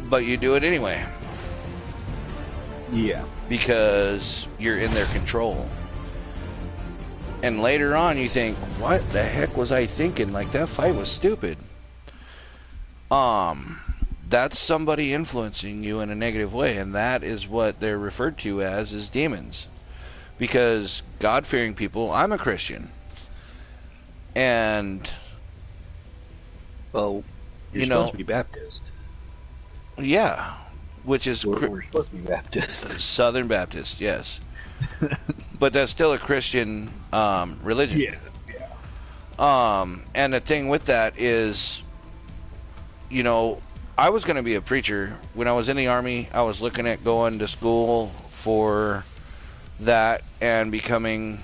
A: But you do it anyway.
B: Yeah.
A: Because you're in their control. And later on you think, what the heck was I thinking? Like, that fight was stupid. That's somebody influencing you in a negative way, and that is what they're referred to as demons. Because God-fearing people, I'm a Christian. And
B: well, you're supposed to be Baptist.
A: Yeah, which is
B: we're supposed to be Baptist.
A: Southern Baptist, yes. But that's still a Christian religion.
B: Yeah.
A: And the thing with that is, you know, I was going to be a preacher. When I was in the Army, I was looking at going to school for that and becoming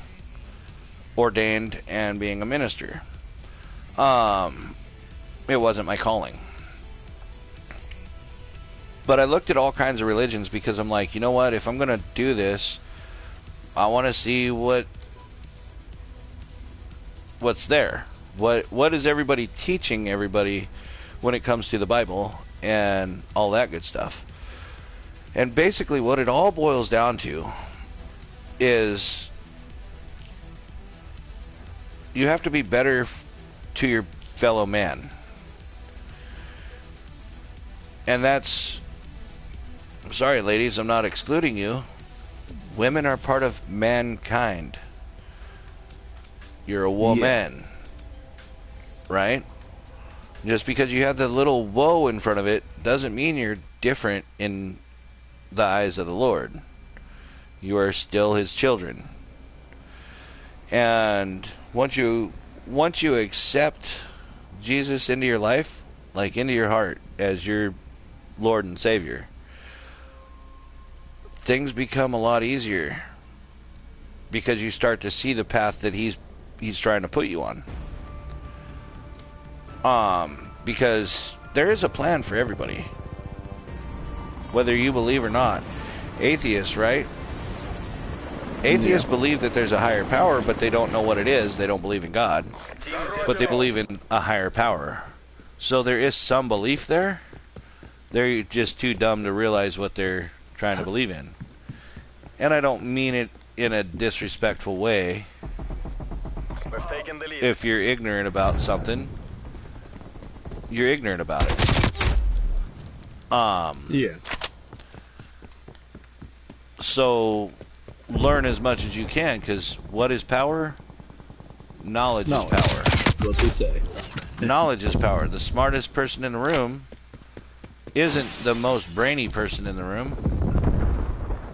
A: ordained and being a minister. It wasn't my calling. But I looked at all kinds of religions because I'm like, you know what? If I'm going to do this, I want to see what's there. What is everybody teaching everybody when it comes to the Bible and all that good stuff? And basically what it all boils down to is you have to be better to your fellow man. And that's, I'm sorry ladies, I'm not excluding you. Women are part of mankind. You're a woman. Right? Just because you have the little woe in front of it doesn't mean you're different in the eyes of the Lord. You are still his children. And once you accept Jesus into your life, like into your heart as your Lord and Savior, things become a lot easier because you start to see the path that he's trying to put you on. Because there is a plan for everybody, whether you believe or not. Atheists, right? Atheists believe that there's a higher power, but they don't know what it is. They don't believe in God, but they believe in a higher power. So there is some belief there. They're just too dumb to realize what they're trying to believe in. And I don't mean it in a disrespectful way.
C: We've taken the lead.
A: If you're ignorant about something, you're ignorant about it.
B: Yeah.
A: So learn as much as you can, because what is power? Knowledge is power.
B: What they say.
A: Knowledge is power. The smartest person in the room isn't the most brainy person in the room.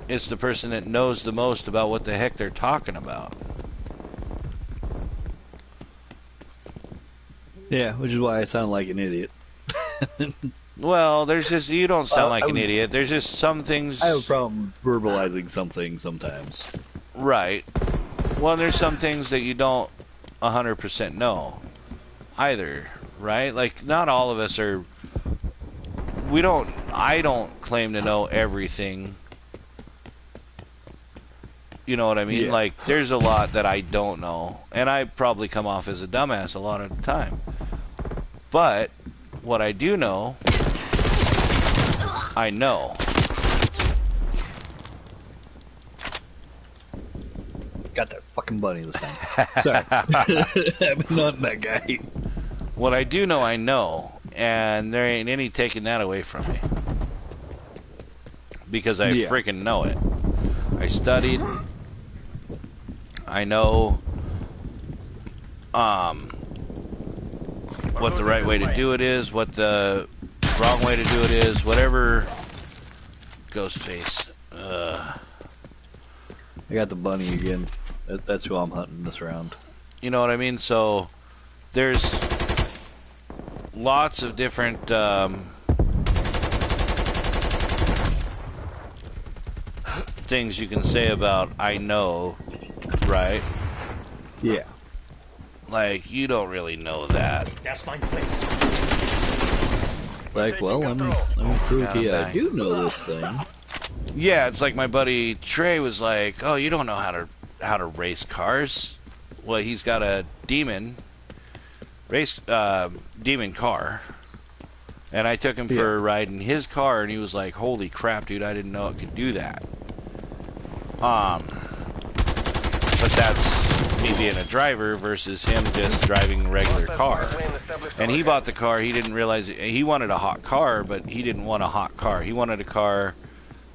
A: It's the person that knows the most about what the heck they're talking about.
B: Yeah, which is why I sound like an idiot.
A: Well, there's just, you don't sound like an idiot. There's just some things.
B: I have a problem verbalizing something sometimes.
A: Right. Well, there's some things that you don't 100% know either, right? Like, not all of us are. I don't claim to know everything. You know what I mean?
B: Yeah.
A: Like, there's a lot that I don't know. And I probably come off as a dumbass a lot of the time. But what I do know, I know.
B: Got that fucking bunny this time. Sorry. I've been hunting that guy.
A: What I do know, I know. And there ain't any taking that away from me. Because I freaking know it. I studied. I know what the right way to do it is, what the wrong way to do it is, whatever. Ghostface.
B: I got the bunny again. That's who I'm hunting this round.
A: You know what I mean? So there's lots of different things you can say about I know, right?
B: Yeah.
A: Like, you don't really know that.
D: Gas line placed.
B: Like, well, let me prove to you I do know this thing.
A: Yeah, it's like my buddy Trey was like, "Oh, you don't know how to race cars." Well, he's got a demon car, and I took him for a ride in his car, and he was like, "Holy crap, dude! I didn't know it could do that." But that's me being a driver versus him just driving a regular car. And he bought the car. He didn't realize he wanted a hot car, but he didn't want a hot car. He wanted a car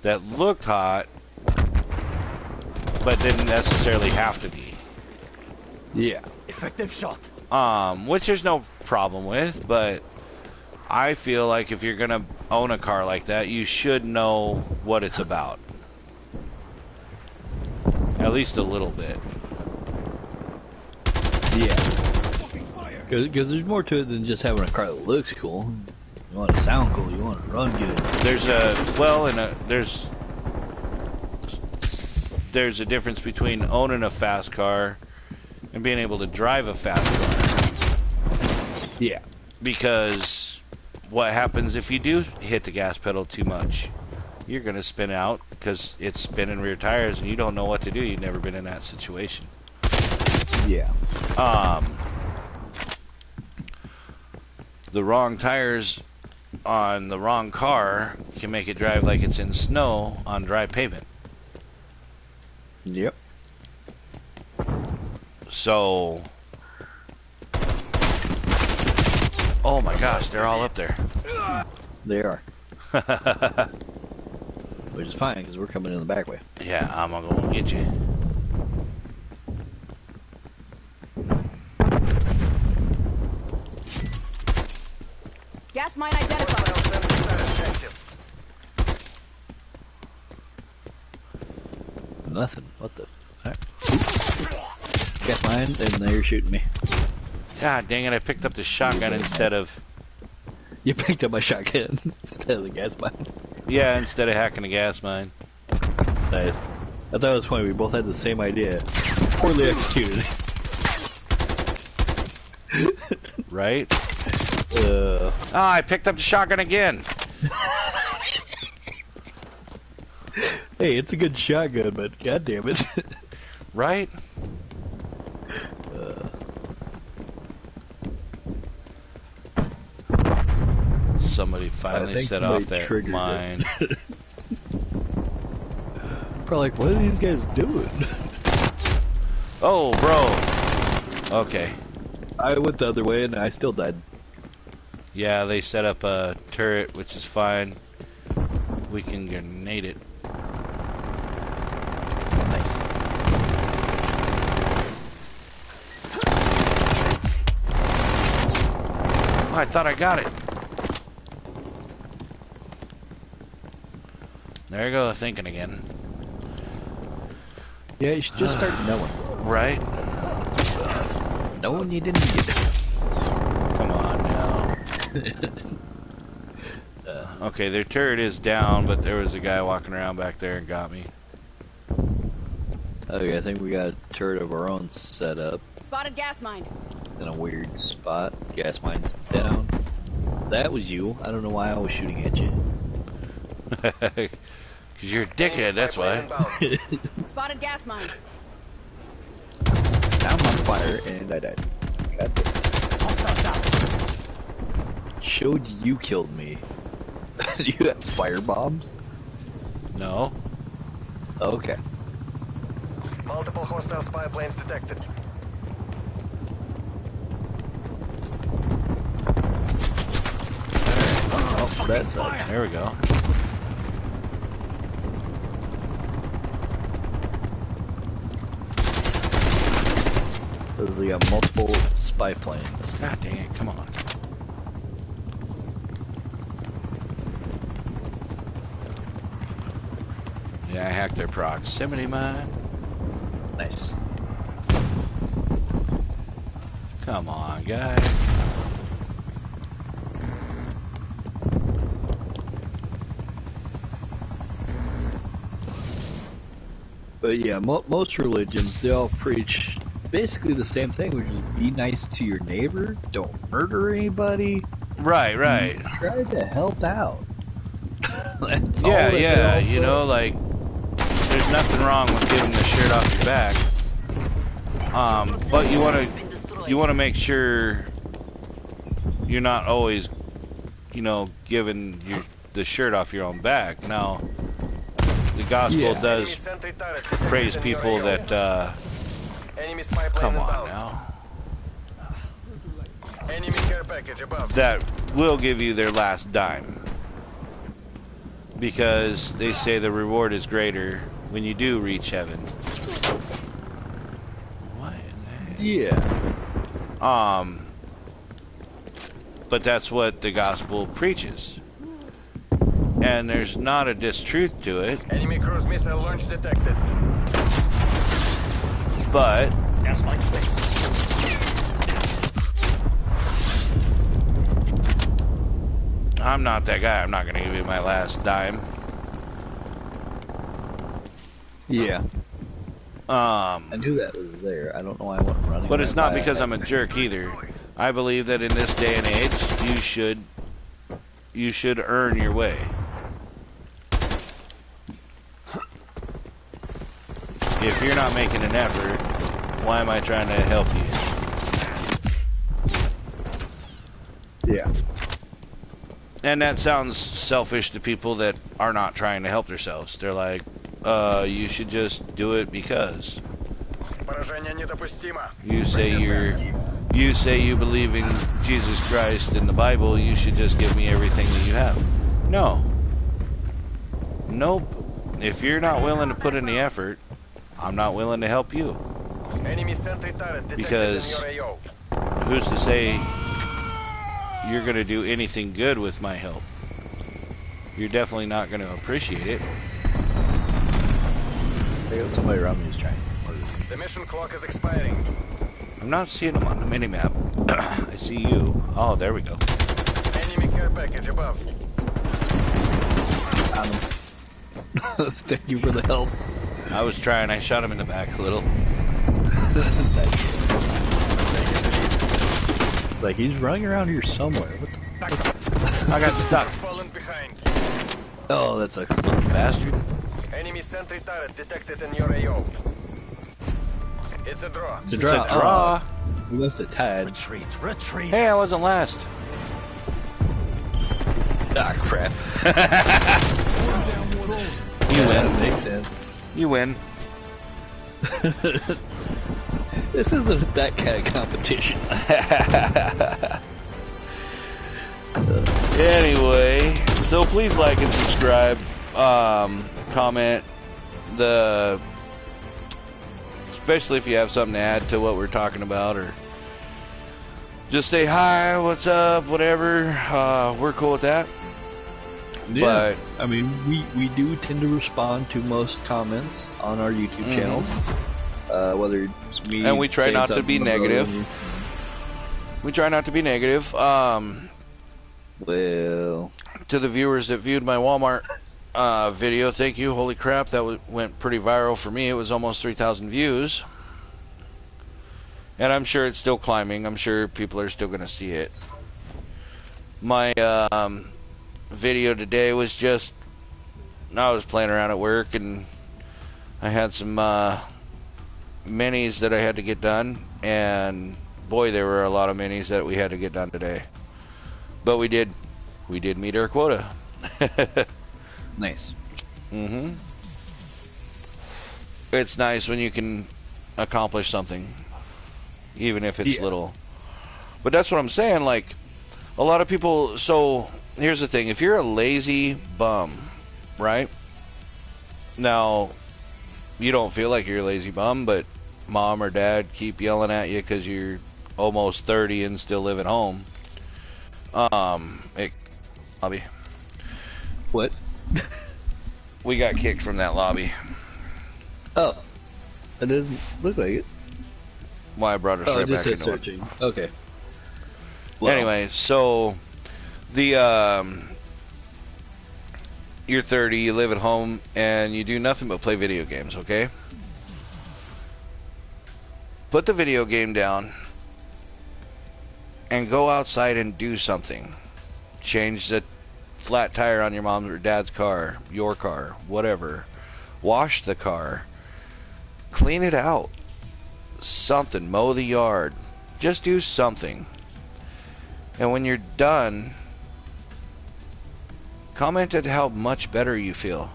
A: that looked hot, but didn't necessarily have to be.
B: Yeah.
D: Effective shot.
A: Which there's no problem with, but I feel like if you're gonna own a car like that, you should know what it's about. At least a little bit.
B: Yeah. Because there's more to it than just having a car that looks cool. You want to sound cool. You want to run good.
A: There's there's a difference between owning a fast car and being able to drive a fast car.
B: Yeah.
A: Because what happens if you do hit the gas pedal too much? You're going to spin out because it's spinning rear tires and you don't know what to do. You've never been in that situation.
B: Yeah.
A: The wrong tires on the wrong car can make it drive like it's in snow on dry pavement.
B: Yep.
A: So, oh my gosh, they're all up there.
B: They are. Which is fine, because we're coming in the back way.
A: Yeah, I'm gonna go get you.
E: Gas mine identified.
B: Nothing. What the heck? Guess mine, and they're shooting me.
A: God dang it, I picked up the shotgun instead of...
B: You picked up my shotgun instead of the gas mine.
A: Yeah, instead of hacking a gas mine.
B: Nice. I thought it was funny, we both had the same idea. Poorly executed.
A: Right? I picked up the shotgun again.
B: Hey, it's a good shotgun, but god damn it.
A: Right? Somebody finally set off that mine.
B: Probably like, what are these guys doing?
A: Oh, bro. Okay.
B: I went the other way and I still died.
A: Yeah, they set up a turret, which is fine. We can grenade it.
B: Nice.
A: Oh, I thought I got it. There you go, thinking again.
B: Yeah, you should just start knowing.
A: Right?
B: Knowing you didn't get it.
A: Come on now. Okay, their turret is down, but there was a guy walking around back there and got me.
B: Okay, I think we got a turret of our own set up
E: Spotted gas mine.
B: in a weird spot. Gas mine's down. That was you. I don't know why I was shooting at you.
A: Because you're a dickhead, that's why.
E: Spotted gas mine.
B: I'm on fire and I died. God damn. Showed you killed me. You have fire bombs?
A: No.
B: Okay.
C: Multiple hostile spy planes detected.
B: Oh, that sucked.
A: There we go.
B: Because we got multiple spy planes.
A: God dang it, come on. Yeah, I hacked their proximity mine.
B: Nice.
A: Come on, guy.
B: But yeah, most religions, they all preach basically the same thing, which is be nice to your neighbor, don't murder anybody,
A: Right, right.
B: try to help out. That's all
A: Yeah,
B: that
A: yeah,
B: they all
A: you
B: say.
A: know, like, there's nothing wrong with getting the shirt off your back. But you wanna make sure you're not always, you know, giving the shirt off your own back. Now, the gospel does praise people that,
C: Enemy spy plane
A: come on
C: inbound.
A: now,
C: Enemy care package above.
A: that will give you their last dime. Because they say the reward is greater when you do reach heaven. What in the heck?
B: Yeah.
A: But that's what the gospel preaches. And there's not a distruth to it,
C: Enemy cruise missile launch detected.
A: but
D: Gas mine placed.
A: I'm not that guy. I'm not going to give you my last dime.
B: Yeah. I knew that was there. I don't know why I wasn't running.
A: But it's
B: right
A: not
B: by
A: because
B: it.
A: I'm a jerk either. I believe that in this day and age, you should earn your way. If you're not making an effort, why am I trying to help you?
B: Yeah.
A: And that sounds selfish to people that are not trying to help themselves. They're like, you should just do it because
C: Поражение недопустимо.
A: you say you believe in Jesus Christ and the Bible, you should just give me everything that you have. No. Nope. If you're not willing to put in the effort, I'm not willing to help you.
C: Enemy sentry turret detected
A: Because
C: in your AO.
A: who's to say you're going to do anything good with my help? You're definitely not going to appreciate it.
B: I got somebody around me who's trying.
C: The mission clock is expiring.
A: I'm not seeing them on the minimap. I see you. Oh, there we go.
C: Enemy care package above.
B: Thank you for the help.
A: I was trying. I shot him in the back a little.
B: Like he's running around here somewhere. What the
A: I got stuck.
C: Fallen behind.
B: Oh, that sucks.
A: Bastard.
C: Enemy sentry turret detected in your AO. It's a draw.
B: It's a
A: It's
B: draw.
A: a draw.
B: Oh, we must have tied.
D: Retreat, retreat.
A: Hey, I wasn't last.
B: Ah, crap.
A: You win.
B: That makes sense.
A: You win.
B: This isn't that kind of competition.
A: Anyway, so please like and subscribe. Comment especially if you have something to add to what we're talking about, or just say hi, what's up, whatever. We're cool with that.
B: Yeah, I mean, we do tend to respond to most comments on our YouTube channels. Whether it's me,
A: And we try
B: saying
A: not to
B: something
A: be
B: about
A: negative.
B: others.
A: We try not to be negative.
B: Well,
A: To the viewers that viewed my Walmart video, thank you. Holy crap, that went pretty viral for me. It was almost 3,000 views. And I'm sure it's still climbing. I'm sure people are still going to see it. My video today was just, I was playing around at work and I had some minis that I had to get done, and boy, there were a lot of minis that we had to get done today. But we did meet our quota.
B: nice.
A: It's nice when you can accomplish something, even if it's little. But that's what I'm saying, like, a lot of people, so here's the thing, if you're a lazy bum, right? Now, you don't feel like you're a lazy bum, but mom or dad keep yelling at you because you're almost 30 and still live at home. Lobby.
B: What?
A: We got kicked from that lobby.
B: Oh, it doesn't look like it.
A: Why I brought us
B: Oh,
A: right
B: it just
A: back
B: says
A: into it.
B: searching. Okay. Well,
A: Anyway, so the you're 30, you live at home, and you do nothing but play video games, okay? Put the video game down and go outside and do something. Change the flat tire on your mom's or dad's car, your car, whatever. Wash the car. Clean it out. Something. Mow the yard. Just do something. And when you're done, comment at how much better you feel.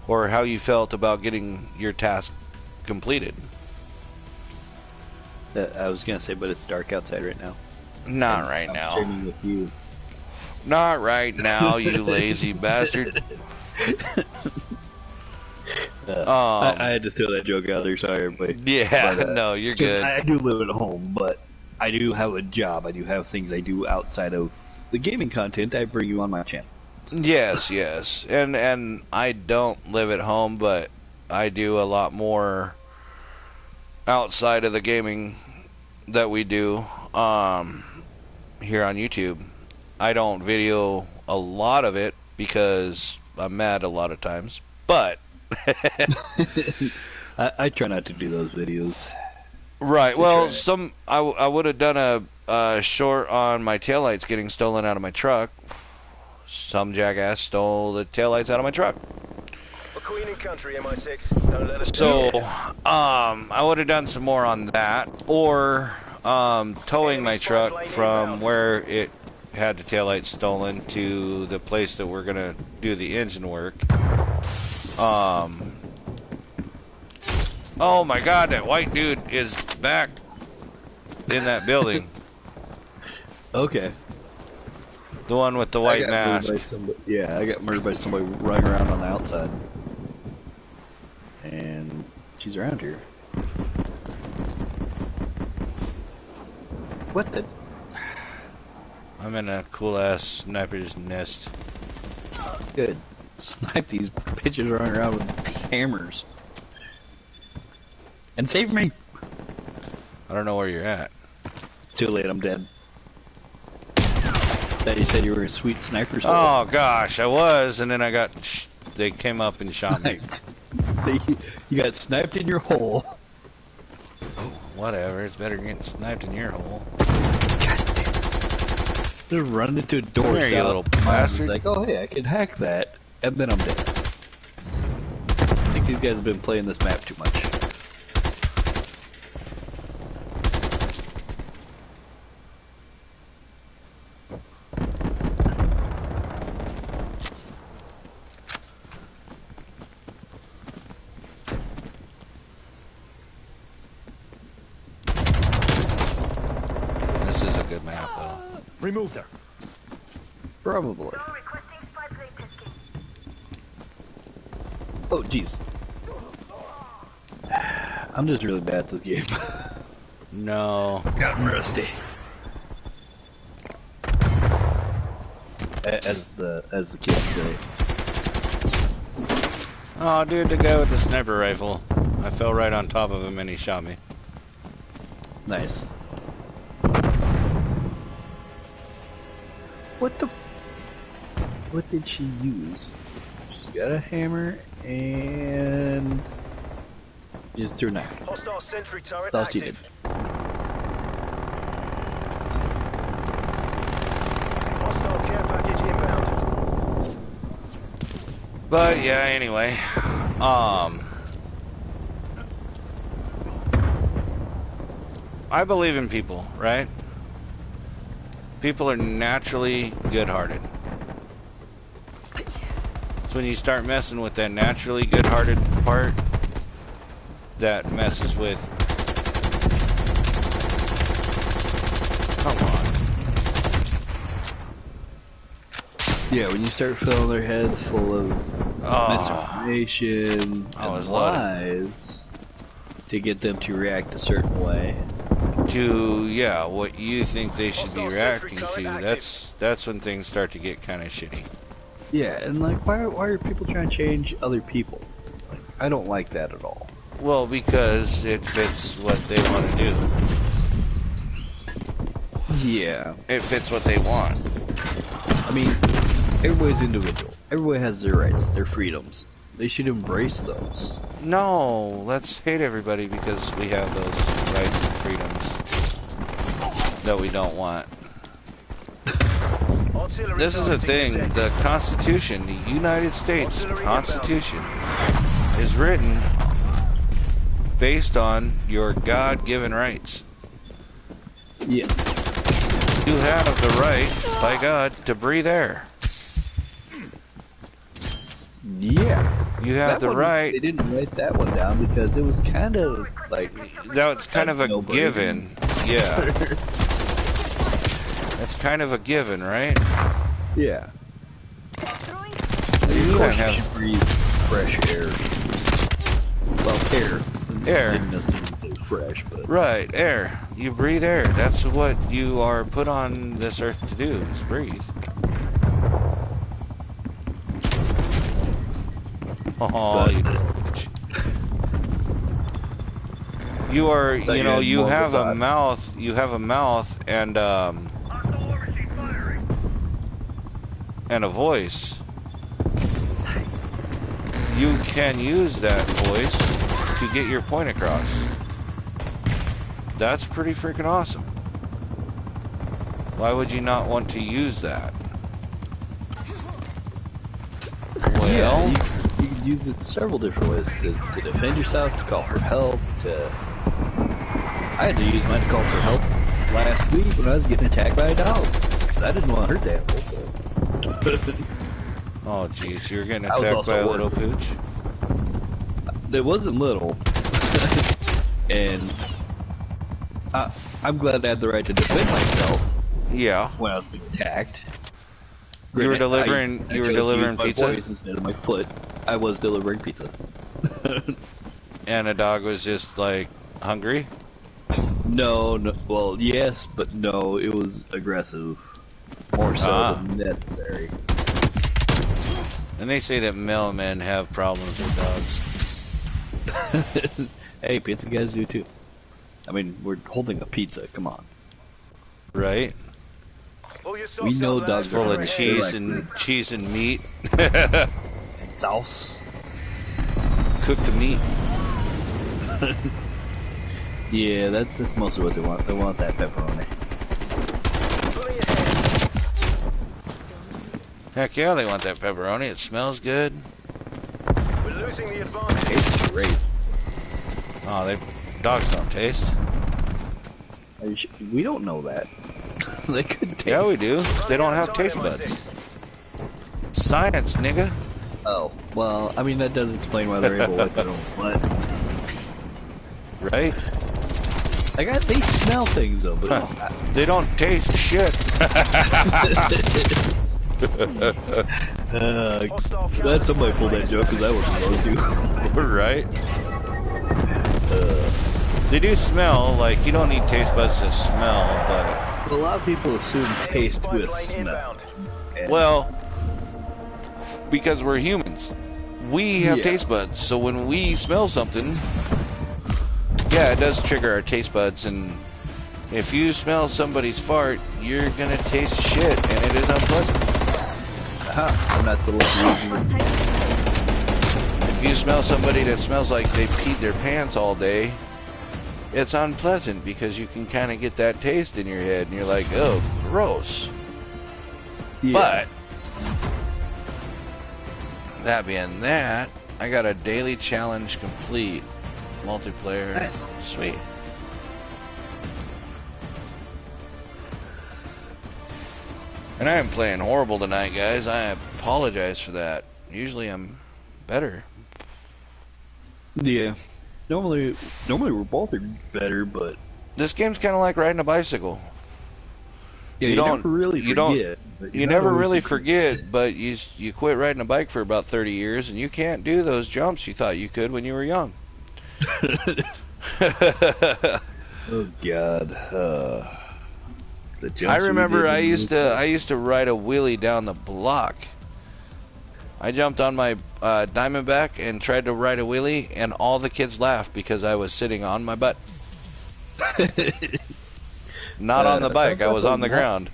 A: Or how you felt about getting your task completed.
B: I was gonna say, but it's dark outside right now.
A: Not right
B: I'm
A: now.
B: streaming with you.
A: Not right now, you lazy bastard.
B: I had to throw that joke out there, sorry everybody.
A: Yeah,
B: But,
A: no, you're
B: 'cause
A: good.
B: I do live at home, but I do have a job. I do have things I do outside of the gaming content I bring you on my channel.
A: Yes, yes. And I don't live at home, but I do a lot more outside of the gaming that we do here on YouTube. I don't video a lot of it because I'm mad a lot of times, but
B: I try not to do those videos.
A: Right.
B: To
A: Well,
B: try.
A: I would have done a short on my taillights getting stolen out of my truck. Some jackass stole the taillights out of my truck.
C: For Queen and Country, MI6. Don't let us
A: So,
C: down.
A: I would have done some more on that, or towing my truck from where it had the taillights stolen to the place that we're gonna do the engine work. Oh my God, that white dude is back in that building.
B: Okay.
A: The one with the white
B: I got murdered by
A: mask.
B: somebody. Yeah, I got murdered by somebody running around on the outside. And she's around here. What the?
A: I'm in a cool ass sniper's nest.
B: Good. Snipe these bitches running around with hammers. And save me!
A: I don't know where you're at.
B: It's too late, I'm dead. Thought you said you were a sweet sniper.
A: Oh gosh, I was, and then I got. They came up and shot me.
B: You got sniped in your hole.
A: Whatever, it's better getting sniped in your hole.
B: Just run into a door.
A: Come here, you little bastard.
B: It's like, oh hey, I can hack that, and then I'm dead. I think these guys have been playing this map too much.
A: This is a good map, though.
D: Remove her.
B: Probably. Oh jeez. I'm just really bad at this game.
A: No.
B: Got rusty. As the kids say.
A: Oh, dude, the guy with the sniper rifle. I fell right on top of him and he shot me.
B: Nice. What the? What did she use? She's got a hammer and just threw a knife.
C: Hostile sentry turret
B: That's all she did.
C: active. Hostile care package inbound.
A: But yeah, anyway. I believe in people, right? People are naturally good-hearted. So when you start messing with that naturally good-hearted part, that messes with... Come on.
B: Yeah, when you start filling their heads full of misinformation and lies to get them to react a certain way.
A: To, yeah, what you think they should be reacting to, that's when things start to get kind of shitty.
B: Yeah, and like, why are people trying to change other people? Like, I don't like that at all.
A: Well, because it fits what they want to do.
B: Yeah.
A: It fits what they want.
B: I mean, everybody's individual. Everybody has their rights, their freedoms. They should embrace those.
A: No, let's hate everybody because we have those rights and freedoms that we don't want. This is the thing, the Constitution, the United States Constitution is written based on your God-given rights.
B: Yes.
A: You have the right, by God, to breathe air.
B: Yeah.
A: You have the right.
B: They didn't write that one down because it was kind of like...
A: That's kind of a given. Yeah. That's kind of a given, right?
B: Yeah.
A: You
B: Of course
A: have...
B: you should breathe fresh air. Well, air.
A: Air.
B: Didn't necessarily say fresh, but...
A: Right, air. You breathe air. That's what you are put on this earth to do, is breathe. Oh, you little bitch. You are, you know, you have a mouth, and a voice. you can use that voice to get your point across. That's pretty freaking awesome. Why would you not want to use that? Well,
B: yeah, you can use it several different ways to defend yourself, to call for help, I had to use mine to call for help last week when I was getting attacked by a dog. 'Cause I didn't want to hurt that animal.
A: oh jeez, you're getting attacked by a little pooch?
B: It wasn't little. And I'm glad I had the right to defend myself
A: Yeah.
B: when I was being attacked.
A: You were delivering
B: I chose to use my
A: pizza?
B: voice instead of my foot. I was delivering pizza.
A: And the dog was just like hungry?
B: No, well, yes, but no, it was aggressive. More so than necessary.
A: And they say that mailmen have problems with dogs.
B: Hey, pizza guys do too. I mean, we're holding a pizza, come on.
A: Right?
B: We know dogs
A: Full
B: are
A: of cheese and meat.
B: and sauce.
A: Cooked meat.
B: Yeah, that's mostly what they want. They want that pepperoni.
A: Heck yeah, they want that pepperoni. It smells good.
C: We're losing the advantage.
B: It's great.
A: Oh, dogs don't taste.
B: We don't know that. They could taste.
A: Yeah, we do. They don't have taste buds. Science, nigga.
B: Oh, well, I mean, that does explain why they're able to lick their own butt.
A: Right?
B: They smell things though, but
A: They don't taste shit.
B: glad somebody pulled that joke because I wasn't going to.
A: Right? They do smell, like, you don't need taste buds to smell, but...
B: A lot of people assume taste with smell. And
A: Well, because we're humans. We have
B: Yeah.
A: taste buds, so when we smell something, yeah, it does trigger our taste buds, and if you smell somebody's fart, you're gonna taste shit, and it is unpleasant.
B: I'm not the lucky one.
A: If you smell somebody that smells like they peed their pants all day, it's unpleasant because you can kind of get that taste in your head, and you're like, oh, gross.
B: Yeah.
A: But that being that, I got a daily challenge complete. Multiplayer.
B: Nice.
A: Sweet. And I am playing horrible tonight, guys. I apologize for that. Usually I'm better.
B: Yeah. Normally we're both better, but
A: This game's kind of like riding a bicycle.
B: yeah,
A: You
B: you,
A: don't-
B: never really
A: you don't-
B: forget. but
A: You
B: you're
A: never
B: not
A: really
B: always
A: forget, but you quit riding a bike for about 30 years, and you can't do those jumps you thought you could when you were young.
B: Oh God. The jumps
A: I
B: we
A: remember
B: did
A: I
B: in
A: used
B: the-
A: to ride a wheelie down the block. I jumped on my Diamondback and tried to ride a wheelie, and all the kids laughed because I was sitting on my butt. Not on the
B: that
A: bike,
B: sounds
A: I was
B: like
A: on the
B: a-
A: ground.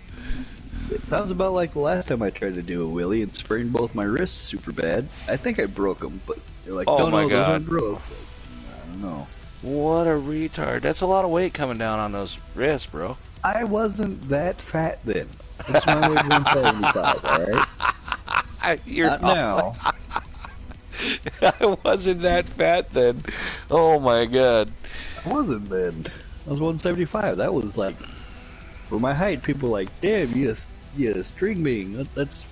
B: It sounds about like the last time I tried to do a wheelie and sprained both my wrists super bad. I think I broke them, but they're like,
A: Oh
B: no,
A: my
B: no,
A: God.
B: those aren't broke. I don't know.
A: What a retard. That's a lot of weight coming down on those wrists, bro.
B: I wasn't that fat then. That's my weight 175, alright?
A: You're
B: Not now.
A: I wasn't that fat then. Oh my god.
B: I wasn't then. I was 175. That was like, for my height, people were like, damn, you string bean. Let's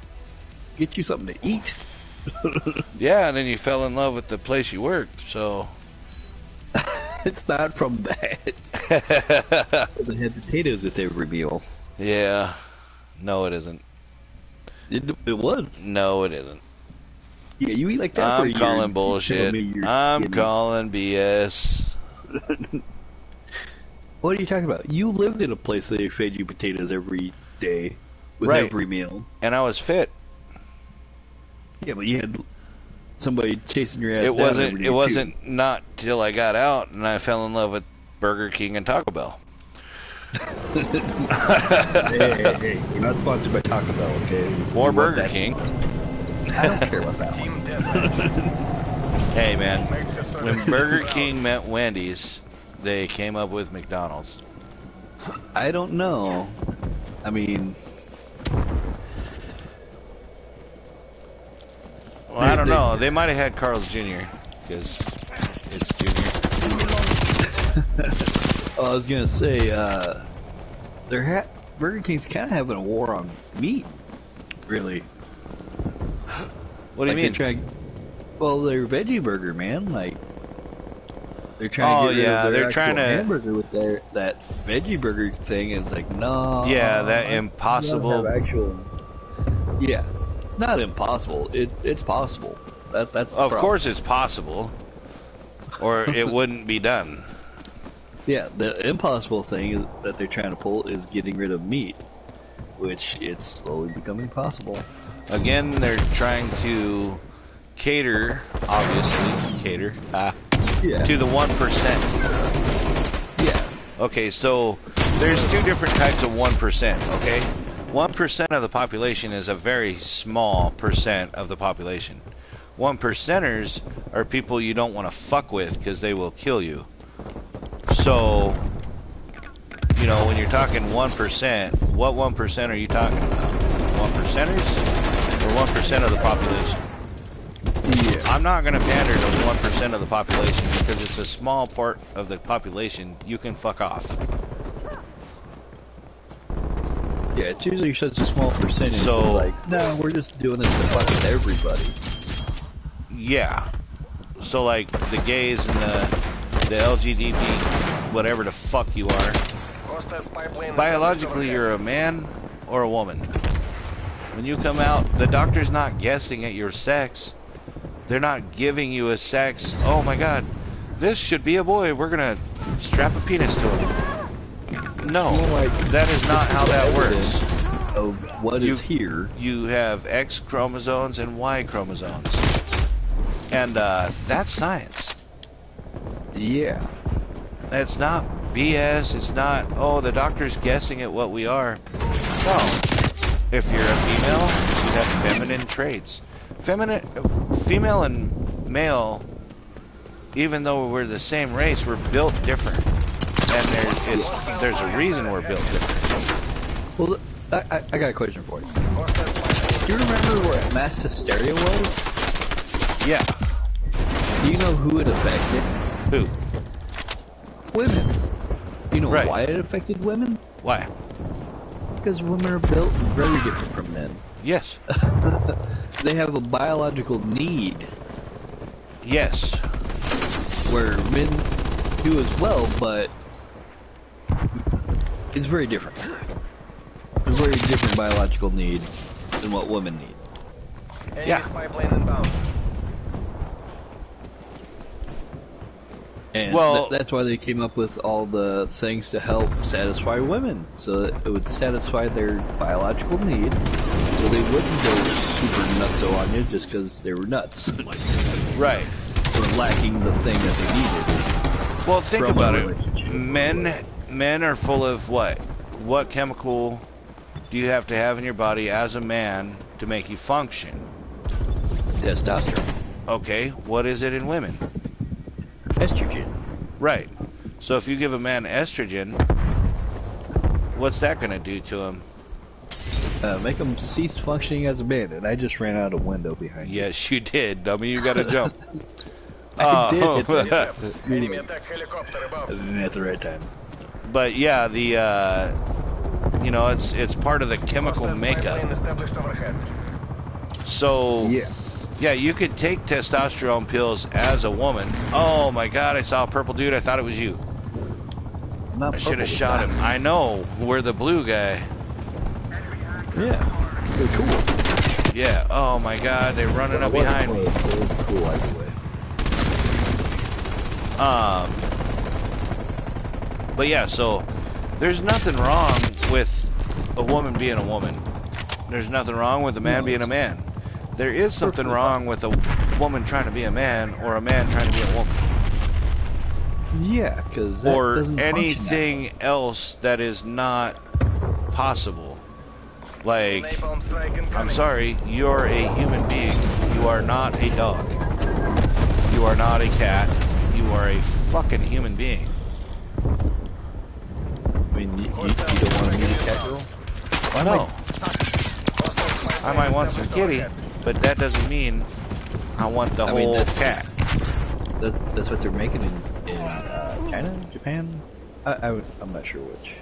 B: get you something to eat.
A: Yeah, and then you fell in love with the place you worked, so.
B: It's not from that. They had potatoes with every meal.
A: Yeah. No, it isn't.
B: It was.
A: No, it isn't.
B: Yeah, you eat like that for a
A: I'm
B: year
A: calling
B: and tell
A: bullshit.
B: me you're
A: I'm
B: skinny.
A: calling BS.
B: What are you talking about? You lived in a place that they fed you potatoes every day with
A: Right.
B: every meal.
A: And I was fit.
B: Yeah, but you had somebody chasing your ass
A: It
B: down
A: wasn't
B: every day,
A: it wasn't not till I got out and I fell in love with Burger King and Taco Bell.
B: too. Hey, we're not sponsored by Taco Bell, okay?
A: Or
B: We want
A: Burger
B: that
A: King.
B: sponsor. I don't care about that one.
C: Team deathmatch.
A: Hey, man.
C: Make the survey.
A: When Burger King met Wendy's, they came up with McDonald's.
B: I don't know. I mean,
A: Well, I don't know. They might have had Carl's Jr. because it's Junior.
B: I was gonna say, Burger King's kind of having a war on meat, really.
A: What do you mean?
B: Well, their veggie burger, man. Like, they're trying to get rid of their actual hamburger with that veggie burger thing. It's like, no.
A: Yeah, that impossible.
B: Yeah, it's not impossible. It's possible. That's the
A: Of
B: problem.
A: course, it's possible, or it wouldn't be done.
B: Yeah, the impossible thing that they're trying to pull is getting rid of meat, which it's slowly becoming possible.
A: Again, they're trying to cater,
B: Yeah.
A: to the 1%.
B: Yeah.
A: Okay, so there's two different types of 1%, okay? 1% of the population is a very small percent of the population. 1%ers are people you don't want to fuck with because they will kill you. So, you know, when you're talking 1%, what 1% are you talking about? 1%ers or 1% of the population?
B: Yeah.
A: I'm not going to pander to 1% of the population because it's a small part of the population. You can fuck off.
B: Yeah, it's usually such a small percentage.
A: So-
B: It's like, no, we're just doing this to fuck with everybody.
A: Yeah. So, like, the gays and the LGBT, whatever the fuck you are,
C: Hostiles pipeline
A: biologically
C: established
A: you're a man or a woman. When you come out, the doctor's not guessing at your sex. They're not giving you a sex. Oh my god, this should be a boy. We're gonna strap a penis to him. No, that is not how that works.
B: Of what is here.
A: You have X chromosomes and Y chromosomes. And that's science.
B: Yeah.
A: It's not BS. It's not, oh, the doctor's guessing at what we are. No. If you're a female, you have feminine traits. Female and male, even though we're the same race, we're built different. And there's a reason we're built different.
B: Well, I got a question for you.
C: Hostiles pipeline.
B: Do you remember what mass hysteria was?
A: Yeah.
B: Do you know who it affected?
A: Who?
B: Women. You know
A: Right.
B: why it affected women?
A: Why?
B: Because women are built very different from men.
A: Yes.
B: They have a biological need
A: Yes.
B: where men do as well, but it's very different. It's a very different biological need than what women need.
C: Enemy's
A: Yeah.
C: pipeline inbound.
B: And
A: Well-
B: that's why they came up with all the things to help satisfy women, so that it would satisfy their biological need, so they wouldn't go super nutso on you just because they were nuts,
A: Right.
B: or lacking the thing that they needed.
A: Well, think
B: From a
A: about it.
B: relationship.
A: Men are full of what? What chemical do you have to have in your body as a man to make you function?
B: Testosterone,
A: Okay, what is it in women?
B: estrogen.
A: Right. So if you give a man estrogen, what's that going to do to him?
B: Make them cease functioning as a man, and I just ran out a window behind you.
A: Yes, you did, dummy. You got to jump.
B: I did hit
A: Oh.
B: that.
C: Enemy attack helicopter above.
B: At the right time.
A: But yeah, you know, it's part of the chemical
C: Hostiles
A: makeup.
C: pipeline established overhead.
A: So
B: Yeah.
A: yeah, you could take testosterone pills as a woman. Oh my god, I saw a purple dude. I thought it was you.
B: Not
A: I should have
B: purple
A: shot
B: this
A: him. I know. We're the blue guy.
B: time. Yeah. They're cool.
A: Yeah. Oh my god, they're running up behind me.
B: Cool either way.
A: But yeah, so there's nothing wrong with a woman being a woman. There's nothing wrong with a man
B: No,
A: being a
B: it's
A: man. There is something
B: perfectly
A: wrong with a woman trying to be a man or a man trying to be a woman.
B: Yeah, because that
A: Or
B: doesn't function
A: anything else that is not possible. Like,
C: Napalm strike incoming.
A: I'm sorry, you're a human being. You are not a dog. You are not a cat. You are a fucking human being.
B: I mean, you don't want to meet a cat girl?
A: Why no? I might want some kitty, but that doesn't mean I want the whole cat.
B: That's what they're making in China, Japan. I'm not sure which.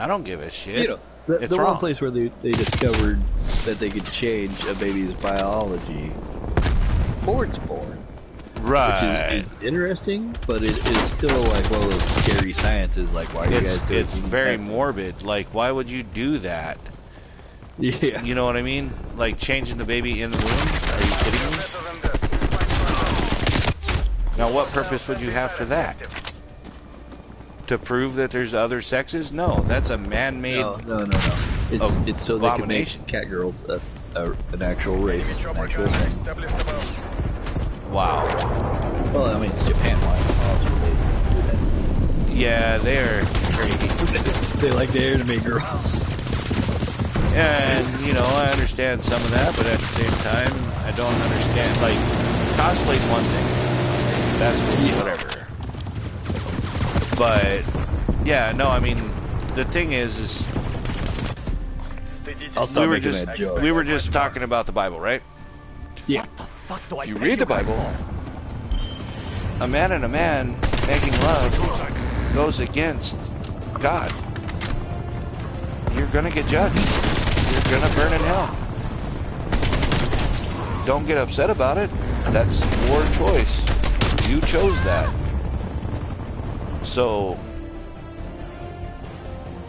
A: I don't give a shit.
B: You know,
A: It's
B: the
A: wrong.
B: one place where they discovered that they could change a baby's biology before it's born.
A: Right.
B: Which is interesting, but it is still like one of those scary sciences. Like, why are you guys doing
A: It's very morbid. Like, why would you do that?
B: Yeah.
A: You know what I mean? Like changing the baby in the womb? Are you kidding me? Now, what purpose would you have for that? To prove that there's other sexes? No, that's a man-made.
B: No. It's so they can make
A: abomination.
B: cat girls an actual race, an actual thing.
A: Wow.
B: Well, I mean, it's Japan. Why do
A: Yeah, they are crazy.
B: that? They like the anime girls.
A: And, you know, I understand some of that, but at the same time, I don't understand. Like, cosplay's one thing. That's cool, whatever. But, yeah, no, I mean, the thing is
B: I'll stop making that joke.
A: we were just talking about the Bible, right?
B: Yeah.
A: If you read the Bible, a man and a man making love goes against God. You're gonna get judged. You're gonna burn in hell. Don't get upset about it. That's your choice. You chose that. So,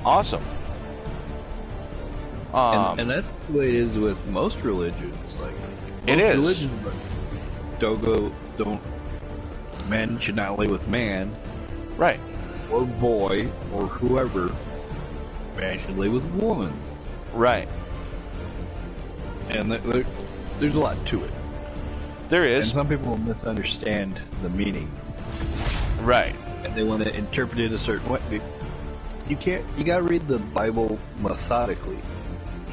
A: awesome.
B: And that's the way it is with most religions. Like,
A: It
B: most
A: is.
B: religions, don't. Men should not lay with man
A: Right.
B: or boy or whoever. Man should lay with woman.
A: Right.
B: And there's a lot to it.
A: There
B: And
A: is.
B: some people misunderstand the meaning,
A: Right.
B: and they want to interpret it a certain way. You can't. You gotta read the Bible methodically.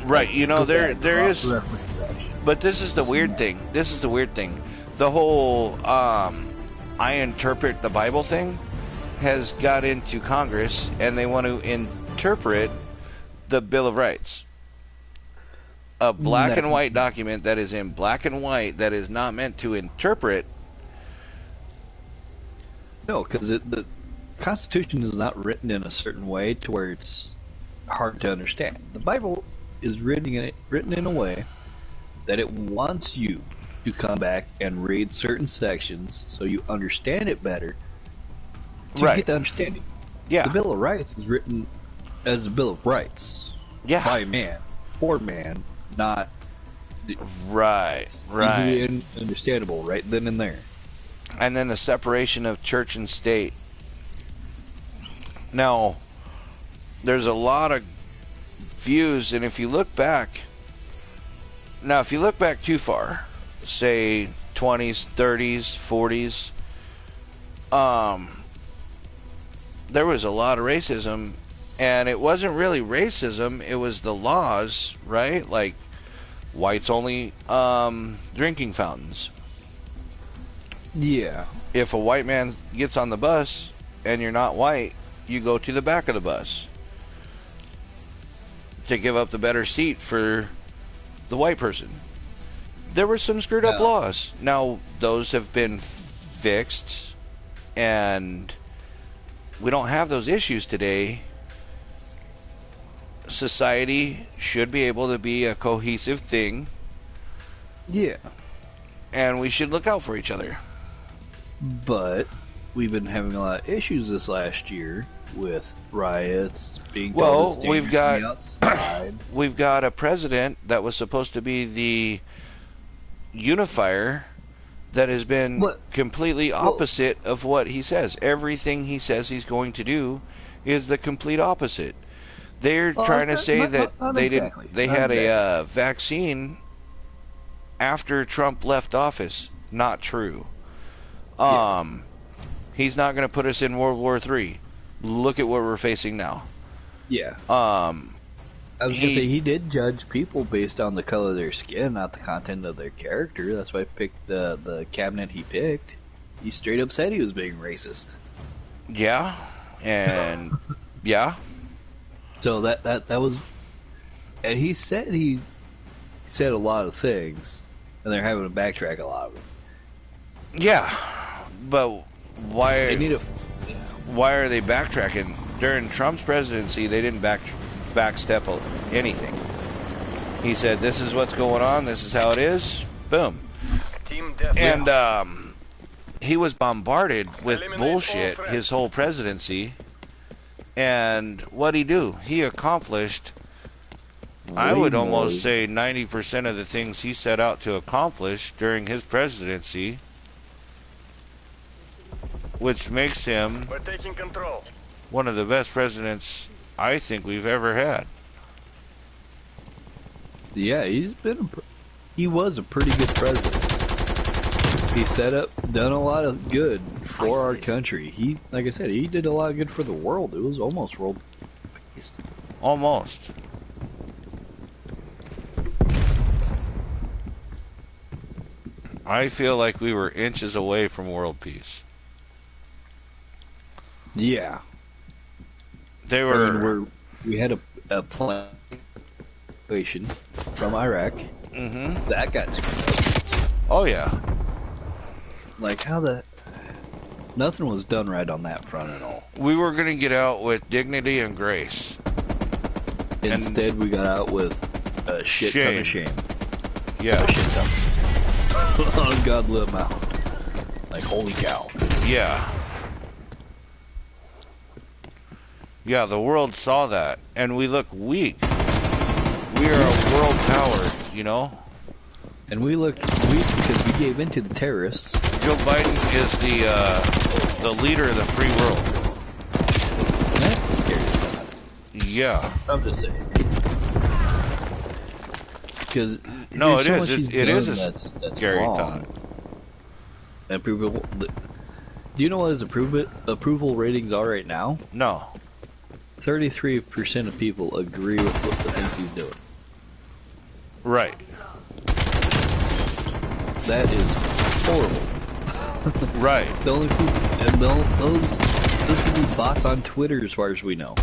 A: Right. You know,
B: Go back,
A: there is.
B: cross-reference section.
A: But this is the weird thing. This is the weird thing. The whole I interpret the Bible thing has got into Congress, and they want to interpret the Bill of Rights. A black and white document that is in black and white that is not meant to interpret.
B: No, because the Constitution is not written in a certain way to where it's hard to understand. The Bible is written in a way that it wants you to come back and read certain sections so you understand it better to
A: Right.
B: get the understanding.
A: Yeah.
B: The Bill of Rights is written as a Bill of Rights
A: Yeah.
B: by man, for man, not
A: Right. Right.
B: easily understandable right then and there.
A: And then the separation of church and state. Now, there's a lot of views, and if you look back too far, say 20s, 30s, 40s, there was a lot of racism, and it wasn't really racism, it was the laws, right? Like whites only drinking fountains.
B: Yeah.
A: If a white man gets on the bus and you're not white, you go to the back of the bus to give up the better seat for the white person. There were some screwed up laws. Now, those have been fixed, and we don't have those issues today. Society should be able to be a cohesive thing,
B: Yeah.
A: and we should look out for each other.
B: But we've been having a lot of issues this last year with riots being
A: Well,
B: told it's
A: we've
B: dangerous to be
A: got-
B: outside.
A: We've got a president that was supposed to be the unifier that has been
B: What?
A: completely opposite of what he says. Everything he says he's going to do is the complete opposite. They're
B: Well,
A: trying to
B: not-
A: say
B: not-
A: that
B: not
A: they
B: exactly.
A: didn't. They
B: Not
A: had
B: exactly.
A: a vaccine after Trump left office. Not true. He's not going to put us in World War III. Look at what we're facing now.
B: Yeah. I was
A: he-
B: gonna say he did judge people based on the color of their skin, not the content of their character. That's why he picked the cabinet he picked. He straight up said he was being racist.
A: Yeah, and yeah.
B: So that was, and he said said a lot of things, and they're having to backtrack a lot of it.
A: Yeah, but why?
B: They need
A: Why are they backtracking? During Trump's presidency, they didn't backstep anything. He said, "This is what's going on. This is how it is." Boom.
C: Team death.
A: And he was bombarded with bullshit his whole presidency. And what'd he do? He accomplished, I would almost say, 90% of the things he set out to accomplish during his presidency, which makes him
C: We're taking control.
A: one of the best presidents I think we've ever had.
B: Yeah, he was a pretty good president. He done a lot of good for our country. He, like I said, he did a lot of good for the world. It was almost world peace.
A: Almost. I feel like we were inches away from world peace.
B: Yeah.
A: They were.
B: We had a plan from Iraq.
A: Mm-hmm.
B: That got screwed.
A: Oh yeah.
B: Like nothing was done right on that front at all.
A: We were gonna get out with dignity and grace.
B: Instead, we got out with a shit ton of shame.
A: Yeah.
B: A shit ton. Ungodly amount. Like, holy cow.
A: Yeah. Yeah, the world saw that, and we look weak. We are a world power, you know?
B: And we looked weak because we gave in to the terrorists.
A: Joe Biden is the leader of the free world.
B: And that's the scary thing.
A: Yeah.
B: I'm just saying. Because
A: no, it is. It is a scary thought.
B: And people, do you know what his approval ratings are right now?
A: No.
B: 33% of people agree with the things he's doing.
A: Right.
B: That is horrible.
A: Right.
B: The only people, and those could be bots on Twitter, as far as we know.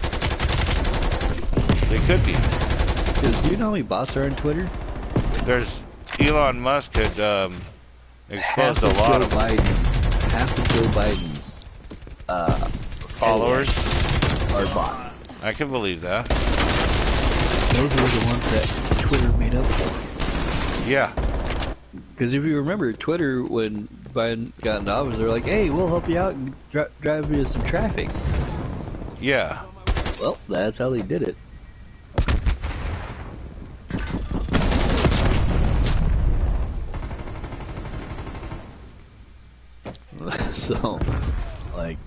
A: They could be.
B: Because do you know how many bots are on Twitter?
A: There's Elon Musk had exposed a lot of
B: half of Joe Biden's
A: followers
B: are bots.
A: I can believe that.
B: Those were the ones that Twitter made up for.
A: Yeah.
B: Because if you remember, Twitter, when Biden got into office, they were like, "Hey, we'll help you out and drive you some traffic."
A: Yeah.
B: Well, that's how they did it. So, like,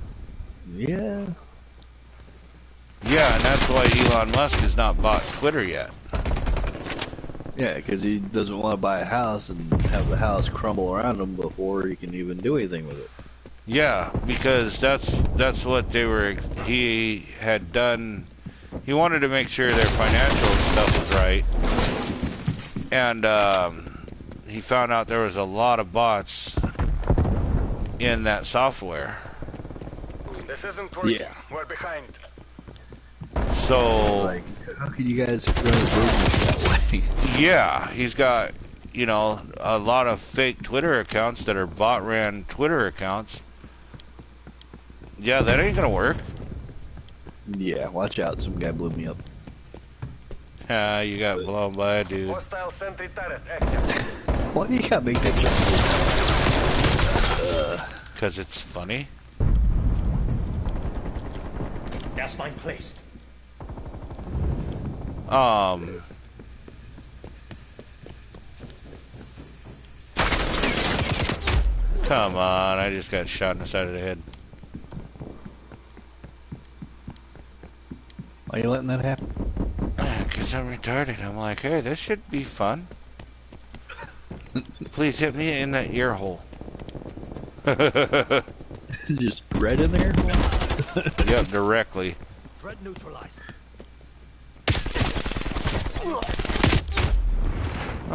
B: yeah.
A: Yeah, and that's why Elon Musk has not bought Twitter yet.
B: Yeah, because he doesn't want to buy a house and have the house crumble around him before he can even do anything with it.
A: Yeah, because that's what he had done. He wanted to make sure their financial stuff was right. And he found out there was a lot of bots in that software.
C: This isn't working.
B: Yeah.
C: We're behind.
A: So,
B: like, how can you guys run a business that way?
A: Yeah, he's got, a lot of fake Twitter accounts that are bot-ran Twitter accounts. Yeah, that ain't gonna work.
B: Yeah, watch out. Some guy blew me up.
A: Ah, you got blown by a dude.
C: Hostile sentry turret active.
B: Why do you gotta make that jump?
A: Because it's funny.
D: Gas mine placed.
A: Come on, I just got shot in the side of the head.
B: Why are you letting that happen?
A: Because I'm retarded. I'm like, hey, this should be fun. Please hit me in that ear hole.
B: Just right in there?
A: Yep, directly.
D: Threat neutralized.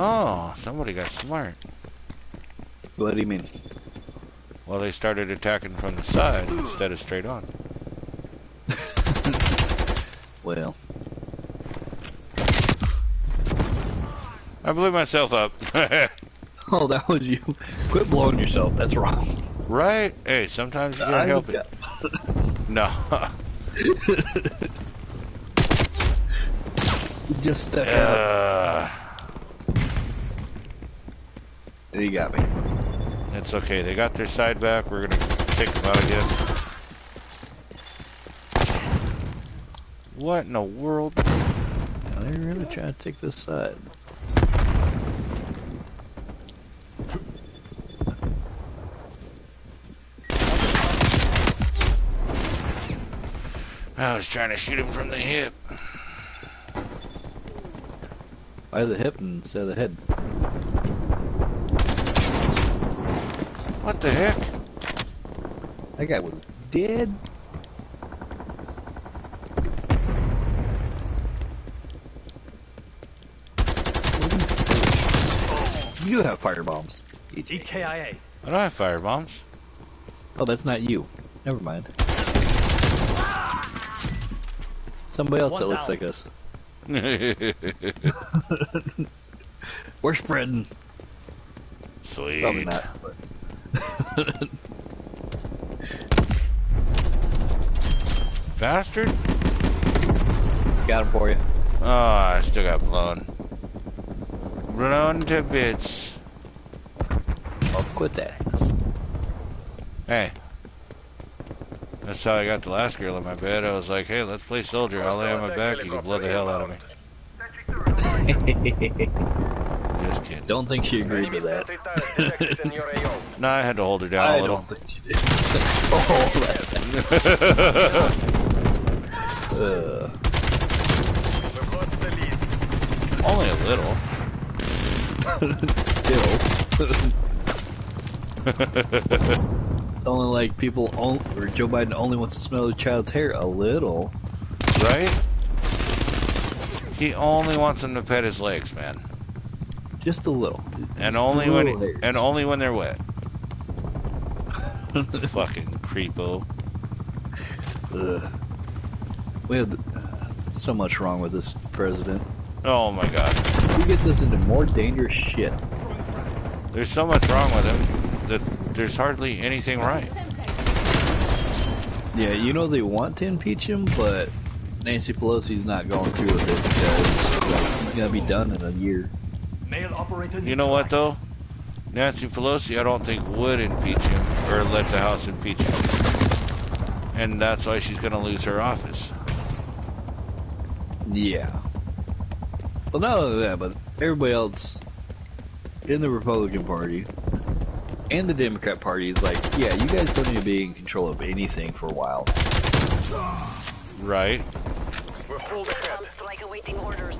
A: Oh, somebody got smart.
B: What do you mean?
A: Well, they started attacking from the side instead of straight on.
B: Well,
A: I blew myself up.
B: oh, that was you. Quit blowing yourself. That's wrong.
A: Right? Hey, sometimes you can't help it. No.
B: Just step out. You got me.
A: It's okay. They got their side back. We're gonna take them out again. What in the world?
B: They're really trying to take this side.
A: I was trying to shoot him from the hip.
B: Why the hip instead of the head?
A: What the heck?
B: That guy was dead. You do have fire bombs.
D: EKIA.
A: I don't have fire bombs.
B: Oh, that's not you. Never mind. Somebody else
D: One
B: that looks
D: down.
B: like us. We're spreading.
A: Sweet.
B: Probably not. But
A: Bastard?
B: got him for you.
A: Oh, I still got blown. Blown to bits.
B: I'll quit that.
A: Hey. That's how I got the last girl in my bed. I was like, hey, let's play soldier. I'll lay on my back. You can blow the hell out of me. Just kidding.
B: Don't think she agreed
C: Enemy
B: to that.
C: sentry turret detected in your AO.
A: No, I had to hold her down
B: I
A: a little.
B: don't think she did. Oh, that's
C: We've lost the lead.
A: Only a little.
B: Still. It's only like people, or Joe Biden only wants to smell the child's hair a little.
A: Right? He only wants them to pet his legs, man.
B: Just a little.
A: And
B: Just
A: only
B: a
A: when
B: little hairs.
A: and only when they're wet. Fucking creepo.
B: Ugh. We have so much wrong with this president.
A: Oh my god.
B: He gets us into more dangerous shit.
A: There's so much wrong with him that there's hardly anything right.
B: Yeah, you know they want to impeach him, but Nancy Pelosi's not going through with it because like, he's gonna be done in a year.
D: Male operator.
A: You know what though? Nancy Pelosi I don't think would impeach him or let the House impeach him. And that's why she's gonna lose her office.
B: Yeah. Well, not only that, but everybody else in the Republican Party and the Democrat Party is like, yeah, you guys don't need to be in control of anything for a while.
A: Right?
C: We've pulled ahead.
F: Strike awaiting orders.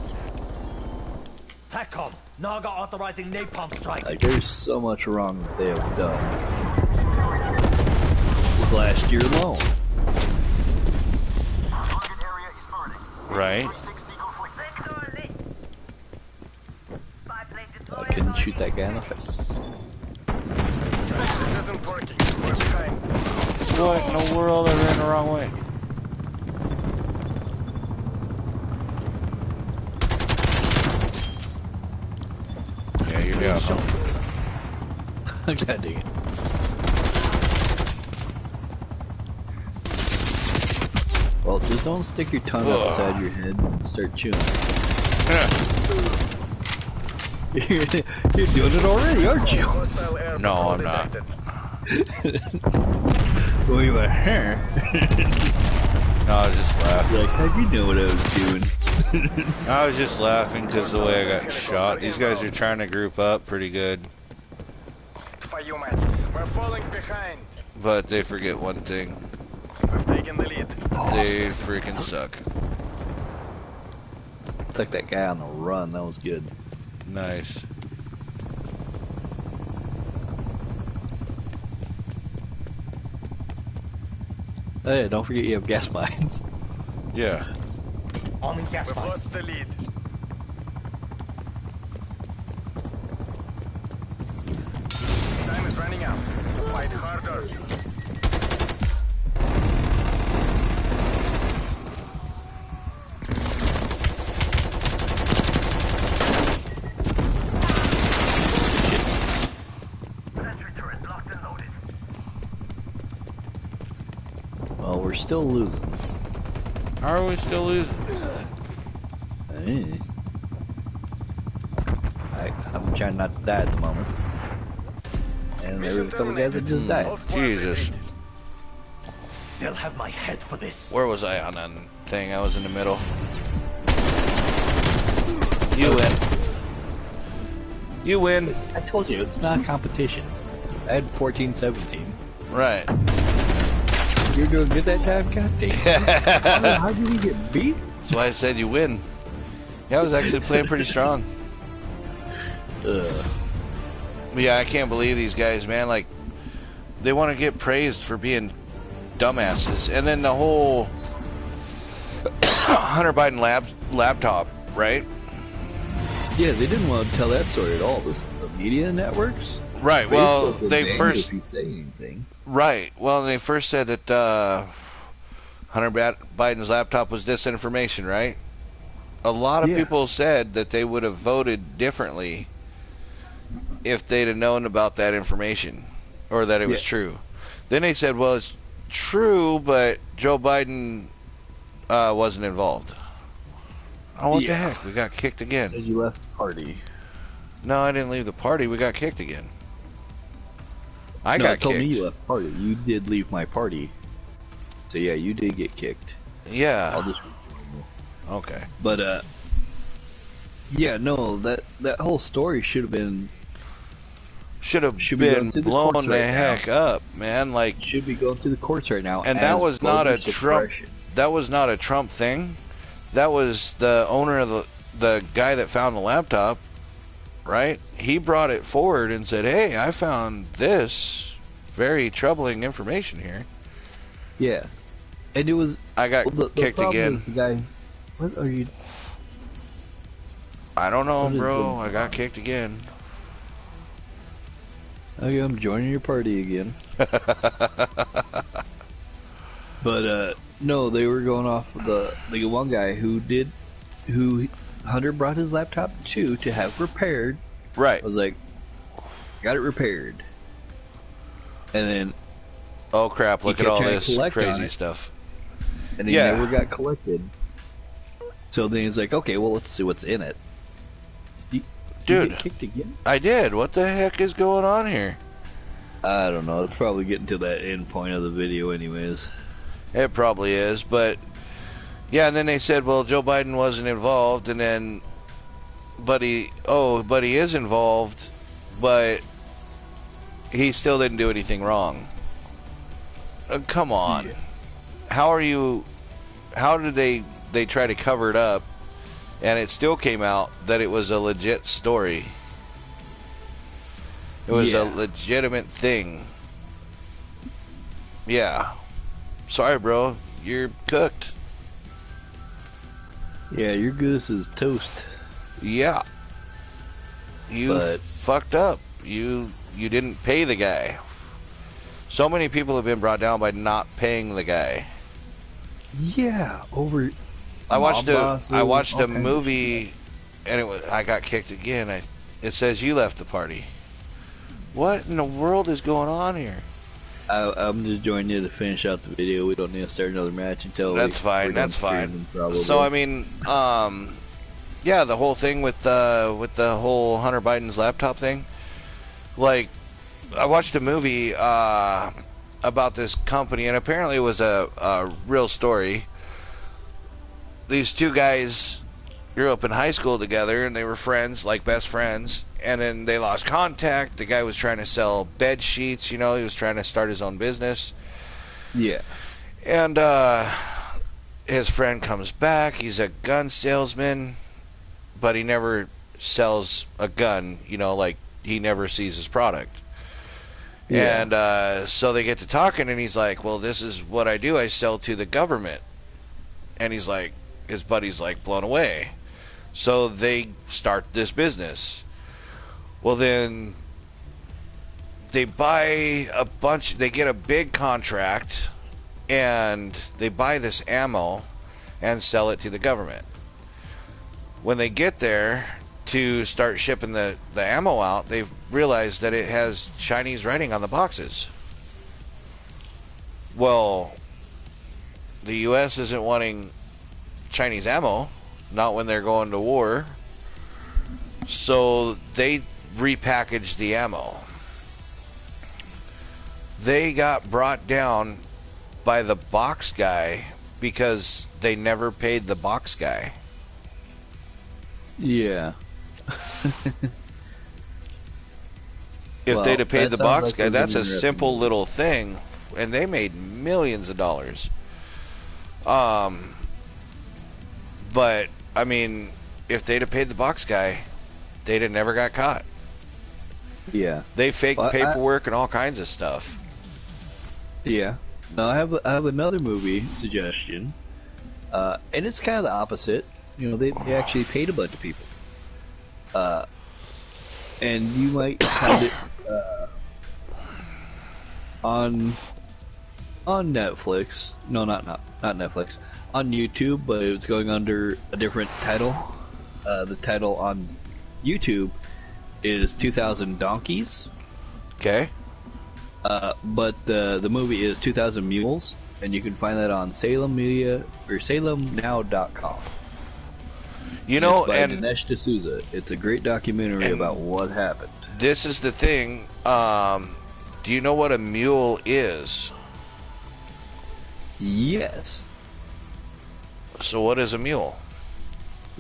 D: TACCOM. Naga authorizing napalm strike.
B: Like, there's so much wrong that they have done. This last year alone.
A: Right?
B: I couldn't shoot that guy in the face.
C: This isn't working. We're behind.
A: What in the world? I ran the wrong way. Yeah, you're down.
B: God dang it. Well, just don't stick your tongue
A: Ugh.
B: outside your head and start chewing. You're doing it already, aren't you?
C: Hostile air
A: No,
C: patrol
A: I'm not.
C: detected.
B: Well, you went, huh?
A: No, I was just laughing.
B: Like, how'd you know what I was doing?
A: I was just laughing because the way I got shot. These guys are trying to group up pretty good,
C: For you, Matt. We're falling behind.
A: but they forget one thing.
C: We've taken the lead.
A: They freaking suck.
B: Took that guy on the run, that was good.
A: Nice.
B: Oh yeah, don't forget you have gas mines.
A: Yeah.
D: Arming gas
C: We've
D: mine.
C: lost the lead. Time is running out. Fight harder.
B: we're still losing.
A: How are we still losing?
B: I'm trying not to die at the moment. And there was a couple guys that just died.
C: All squads
A: Jesus.
C: elite.
D: They'll have my head for this.
A: Where was I on that thing? I was in the middle. You win. You win.
B: I told you, it's not a competition. I had 14-17.
A: Right.
B: You're doing good that time? God dang. How did we get beat?
A: That's why I said you win. Yeah, I was actually playing pretty strong. But yeah, I can't believe these guys, man. Like, they want to get praised for being dumbasses. And then the whole Hunter Biden laptop, right?
B: Yeah, they didn't want to tell that story at all. The media networks?
A: Right. Well,
B: Facebook will
A: they
B: ban
A: first...
B: if you say anything.
A: Right. Well, they first said that Hunter Biden's laptop was disinformation, right? A lot of people said that they would have voted differently if they'd have known about that information or that it was true. Then they said, well, it's true, but Joe Biden wasn't involved. Oh, what the heck? We got kicked again.
B: Said you left the party.
A: No, I didn't leave the party. We got kicked again. I
B: No,
A: got
B: it told
A: kicked.
B: me you left the party. You did leave my party. So yeah, you did get kicked.
A: Yeah.
B: I'll just...
A: Okay.
B: But yeah, no, that whole story should have been
A: Should have
B: be
A: been
B: going through the
A: blown
B: courts
A: the
B: right
A: heck up, man. Like,
B: should be going through the courts right now.
A: and
B: as
A: that was not
B: voter
A: a Trump.
B: suppression.
A: That was not a Trump thing. That was the owner of the guy that found the laptop, right? He brought it forward and said, "Hey, I found this very troubling information here."
B: Yeah, and it was.
A: I got
B: the
A: kicked
B: problem
A: again.
B: is the guy. What are you?
A: I don't know,
B: What is
A: bro.
B: going
A: I got kicked again.
B: Okay, I'm joining your party again. But no, they were going off the one guy who Hunter brought his laptop to have repaired.
A: Right.
B: I was like, got it repaired, and then
A: Oh crap! Look
B: He
A: at
B: kept
A: all
B: trying to
A: this
B: collect on
A: crazy
B: it.
A: stuff.
B: and he
A: Yeah.
B: never got collected. So then he's like, okay, well, let's see what's in it. Did you
A: Dude.
B: get kicked again?
A: I did. What the heck is going on here?
B: I don't know. It's probably getting to that end point of the video, anyways.
A: It probably is, but yeah. And then they said, well, Joe Biden wasn't involved, and then, but he is involved, but he still didn't do anything wrong. Come on.
B: Yeah.
A: How did they try to cover it up, and it still came out that it was a legit story. It was a legitimate thing. Yeah. Sorry, bro. You're cooked.
B: Yeah, your goose is toast.
A: Yeah. You
B: But-
A: fucked up. You didn't pay the guy. So many people have been brought down by not paying the guy.
B: Yeah, over.
A: I watched
B: mob
A: a
B: bosses, all kinds of
A: movie, and I got kicked again. It says you left the party. What in the world is going on here?
B: I'm just joining you to finish out the video. We don't need to start another match until
A: That's fine.
B: we're done
A: That's fine.
B: streaming, probably.
A: So I mean, yeah, the whole thing with the whole Hunter Biden's laptop thing. Like, I watched a movie about this company, and apparently it was a real story. These two guys grew up in high school together, and they were friends, like best friends. And then they lost contact. The guy was trying to sell bed sheets. You know, he was trying to start his own business.
B: yeah,
A: And his friend comes back. He's a gun salesman, but he never sells a gun. You know, like he never sees his product.
B: Yeah.
A: And so they get to talking, and he's like, well, this is what I do. I sell to the government. And he's like, his buddy's like blown away. So they start this business. Well, then they buy they get a big contract, and they buy this ammo and sell it to the government. When they get there to start shipping the ammo out, they've realized that it has Chinese writing on the boxes. Well, the U.S. isn't wanting Chinese ammo, not when they're going to war. So they repackaged the ammo. They got brought down by the box guy because they never paid the box guy.
B: Yeah.
A: If
B: Well,
A: they'd have paid
B: that
A: the
B: sounds
A: box
B: like
A: guy,
B: an
A: that's a
B: interesting
A: simple
B: movie.
A: little thing, and they made millions of dollars. But I mean, if they'd have paid the box guy, they'd have never got caught.
B: Yeah.
A: They faked
B: Well,
A: paperwork and all kinds of stuff.
B: Yeah. Now I have another movie suggestion, and it's kind of the opposite. You know, they actually paid a bunch of people, and you might find it on Netflix. No, not Netflix. On YouTube, but it's going under a different title. The title on YouTube is 2000 Donkeys.
A: Okay.
B: But the movie is 2000 Mules, and you can find that on Salem Media or SalemNow.com.
A: You know,
B: It's by
A: and
B: Dinesh D'Souza. It's a great documentary
A: and-
B: about what happened.
A: this is the thing. Do you know what a mule is?
B: Yes.
A: So what is a mule?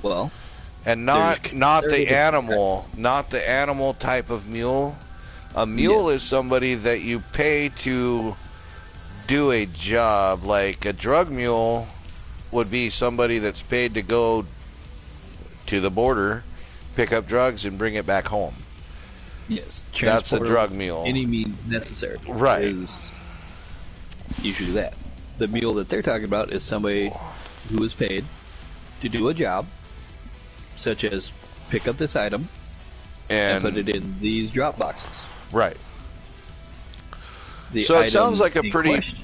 B: Well,
A: And not
B: There's
A: the
B: conservative-
A: animal, not the animal type of mule. A mule
B: Yes.
A: is somebody that you pay to do a job. Like a drug mule would be somebody that's paid to go to the border, pick up drugs, and bring it back home.
B: yes.
A: That's a
B: Transport
A: drug mule.
B: Any means necessary.
A: Right.
B: Is usually that. The mule that they're talking about is somebody who is paid to do a job, such as pick up this item and put it in these drop boxes.
A: Right.
B: The
A: So it
B: item
A: sounds like a
B: in
A: pretty
B: question-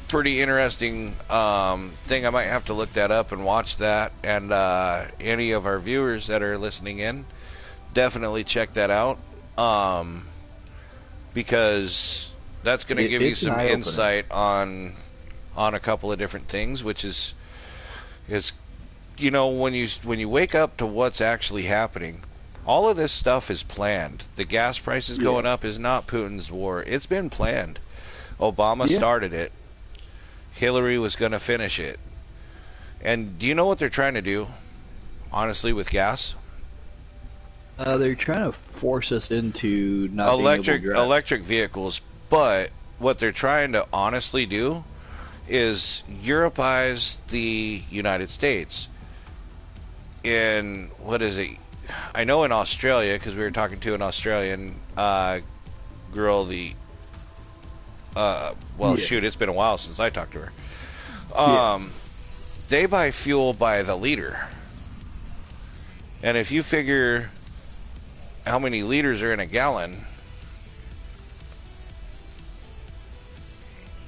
A: pretty interesting thing. I might have to look that up and watch that. And any of our viewers that are listening in, definitely check that out, because that's going to give you
B: it's an
A: some
B: eye-opener.
A: insight on a couple of different things, which is you know, when you wake up to what's actually happening. All of this stuff is planned. The gas prices going up is not Putin's war. It's been planned. Obama started it. Hillary was going to finish it. And do you know what they're trying to do, honestly, with gas?
B: They're trying to force us into not being able to drive.
A: Electric vehicles. But what they're trying to honestly do is Europeize the United States. In, what is it? I know in Australia, because we were talking to an Australian girl, shoot, it's been a while since I talked to her. They buy fuel by the liter. And if you figure how many liters are in a gallon,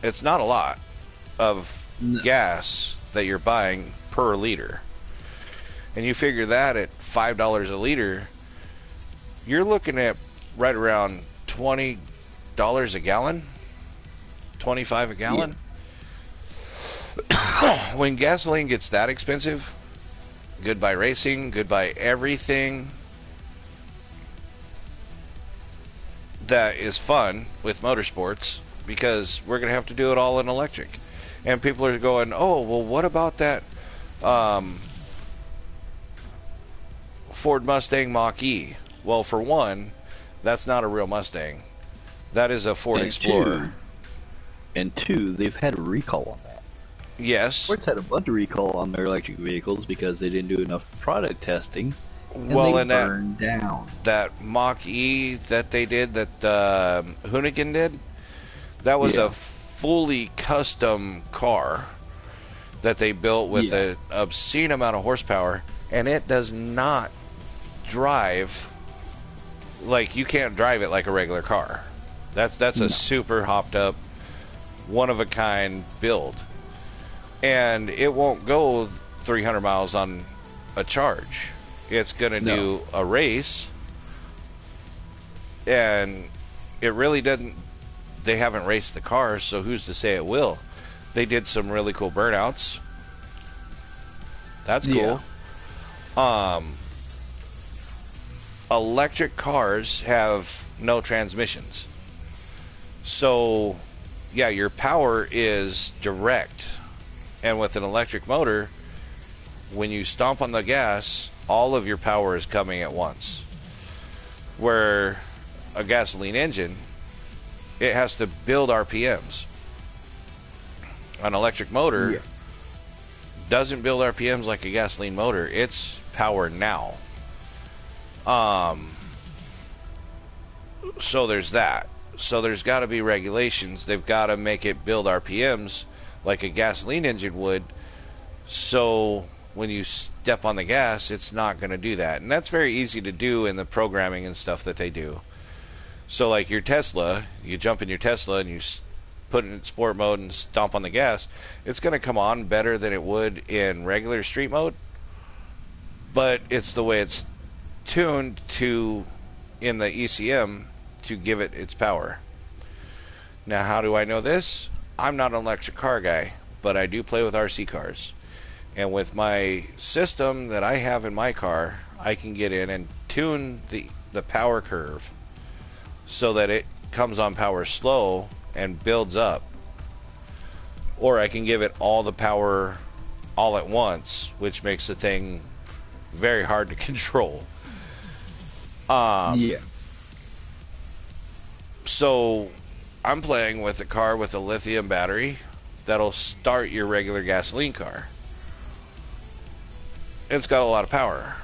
A: it's not a lot of gas that you're buying per liter. And you figure that at $5 a liter, you're looking at right around $20 a gallon, $25 a gallon. When gasoline gets that expensive, goodbye racing, goodbye everything that is fun with motorsports, because we're going to have to do it all in electric. And people are going, oh, well, what about that Ford Mustang Mach-E? Well, for one, that's not a real Mustang. That is a Ford Explorer.
B: And two, they've had a recall on that.
A: Yes.
B: Ford's had a bunch of recall on their electric vehicles because they didn't do enough product testing. And
A: Well,
B: they
A: and
B: burned down.
A: that Mach-E that they did, that Hoonigan did, that was a fully custom car that they built with an obscene amount of horsepower, and it does not drive like, you can't drive it like a regular car. That's a super hopped up, one of a kind build, and it won't go 300 miles on a charge. It's gonna do a race, and it really doesn't. They haven't raced the cars, so who's to say it will? They did some really cool burnouts. That's cool. Electric cars have no transmissions. So, yeah, your power is direct. And with an electric motor, when you stomp on the gas, all of your power is coming at once. Where a gasoline engine, it has to build RPMs. An electric motor doesn't build RPMs like a gasoline motor. It's power now. So there's that. So there's got to be regulations. They've got to make it build RPMs like a gasoline engine would. So when you step on the gas, it's not going to do that. And that's very easy to do in the programming and stuff that they do. So like your Tesla, you jump in your Tesla and you put it in sport mode and stomp on the gas, it's going to come on better than it would in regular street mode. But it's the way it's tuned to in the ECM to give it its power. Now, how do I know this? I'm not an electric car guy, but I do play with RC cars. And with my system that I have in my car, I can get in and tune the power curve so that it comes on power slow and builds up. Or I can give it all the power all at once, which makes the thing very hard to control. So I'm playing with a car with a lithium battery that'll start your regular gasoline car. It's got a lot of power.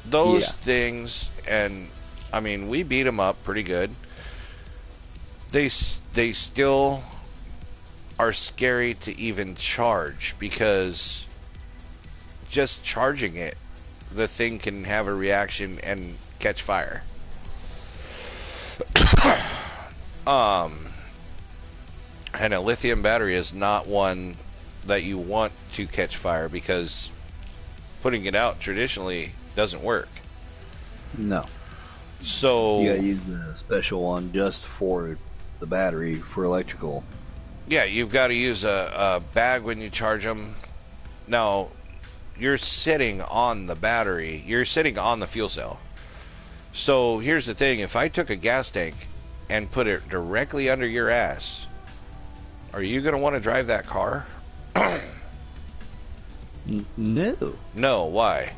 A: Those things, and I mean, we beat them up pretty good. They still are scary to even charge, because just charging it, the thing can have a reaction and catch fire. And a lithium battery is not one that you want to catch fire, because putting it out traditionally doesn't work.
B: No.
A: So
B: you gotta use a special one just for the battery for electrical.
A: Yeah, you've got to use a bag when you charge them. Now, you're sitting on the battery. You're sitting on the fuel cell. So here's the thing. If I took a gas tank and put it directly under your ass, are you going to want to drive that car?
B: No.
A: No, why?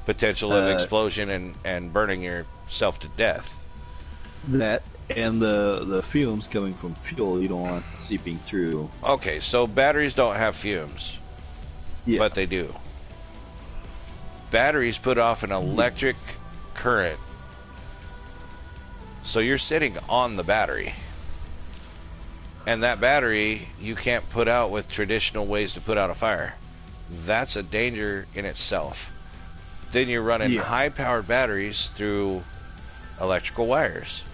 A: Potential of explosion and burning yourself to death.
B: That and the fumes coming from fuel you don't want seeping through.
A: Okay, so batteries don't have fumes, but they do. Batteries put off an electric current. So you're sitting on the battery. And that battery you can't put out with traditional ways to put out a fire. That's a danger in itself. Then you're running high-powered batteries through electrical wires.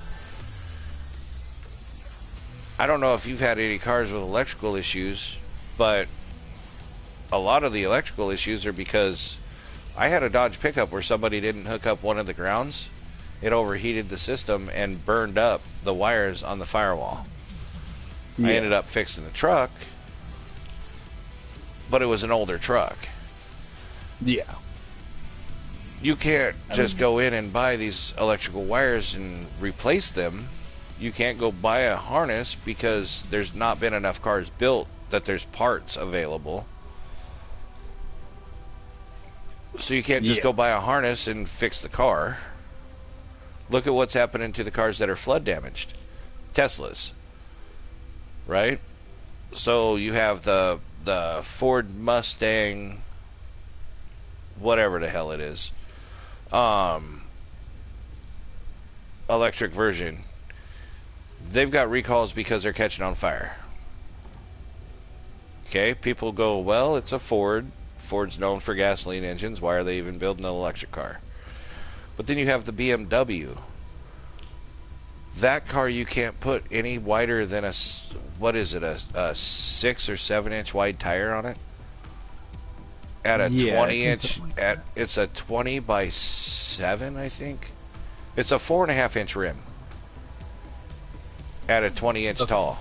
A: I don't know if you've had any cars with electrical issues, but a lot of the electrical issues are because I had a Dodge pickup where somebody didn't hook up one of the grounds. It overheated the system and burned up the wires on the firewall. I ended up fixing the truck, but it was an older truck.
B: Yeah.
A: You can't just go in and buy these electrical wires and replace them. You can't go buy a harness because there's not been enough cars built that there's parts available. So you can't just go buy a harness and fix the car. Look at what's happening to the cars that are flood damaged. Teslas. Right? So you have the Ford Mustang, whatever the hell it is, electric version. They've got recalls because they're catching on fire. Okay, people go, well, it's a Ford. Ford's known for gasoline engines. Why are they even building an electric car? But then you have the BMW. That car you can't put any wider than a 6 or 7 inch wide tire on it. At a 20 inch, it's a 20 by 7, I think. It's a 4.5 inch rim. At a 20 inch tall.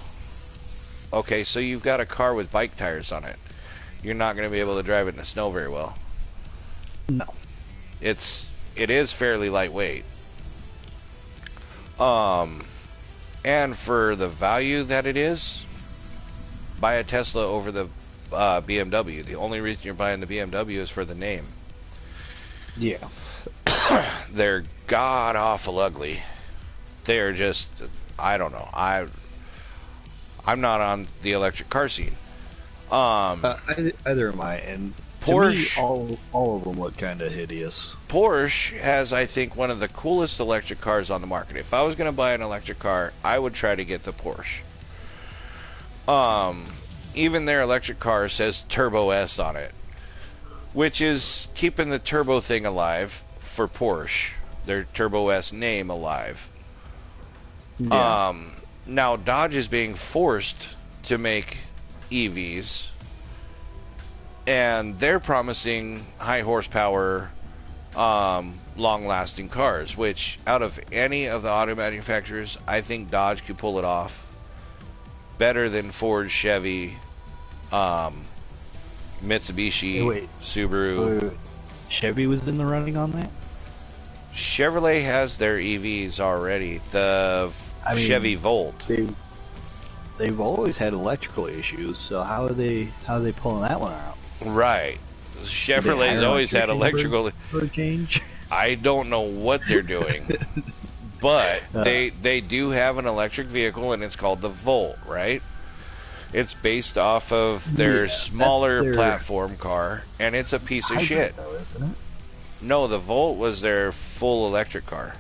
A: Okay, so you've got a car with bike tires on it. You're not going to be able to drive it in the snow very well.
B: No.
A: It is fairly lightweight. And for the value that it is, buy a Tesla over the BMW. The only reason you're buying the BMW is for the name.
B: Yeah.
A: They're god awful ugly. They are just, I don't know. I'm not on the electric car scene.
B: Either am I, and
A: Porsche,
B: to me, all of them look kind of hideous.
A: Porsche has, I think, one of the coolest electric cars on the market. If I was going to buy an electric car, I would try to get the Porsche. Even their electric car says Turbo S on it, which is keeping the turbo thing alive for Porsche. Their Turbo S name alive.
B: Yeah.
A: Now Dodge is being forced to make EVs, and they're promising high horsepower, long-lasting cars, which out of any of the auto manufacturers, I think Dodge could pull it off better than Ford, Chevy, Mitsubishi, Subaru.
B: Wait. Chevy was in the running on that?
A: Chevrolet has their EVs already. Chevy Volt.
B: They've always had electrical issues, so how are they pulling that one out?
A: Right. Chevrolet's always had electrical.
B: For a change.
A: I don't know what they're doing, but they do have an electric vehicle, and it's called the Volt, right? It's based off of their smaller platform car, and it's a piece of shit.
B: Though, isn't it?
A: No, the Volt was their full electric car.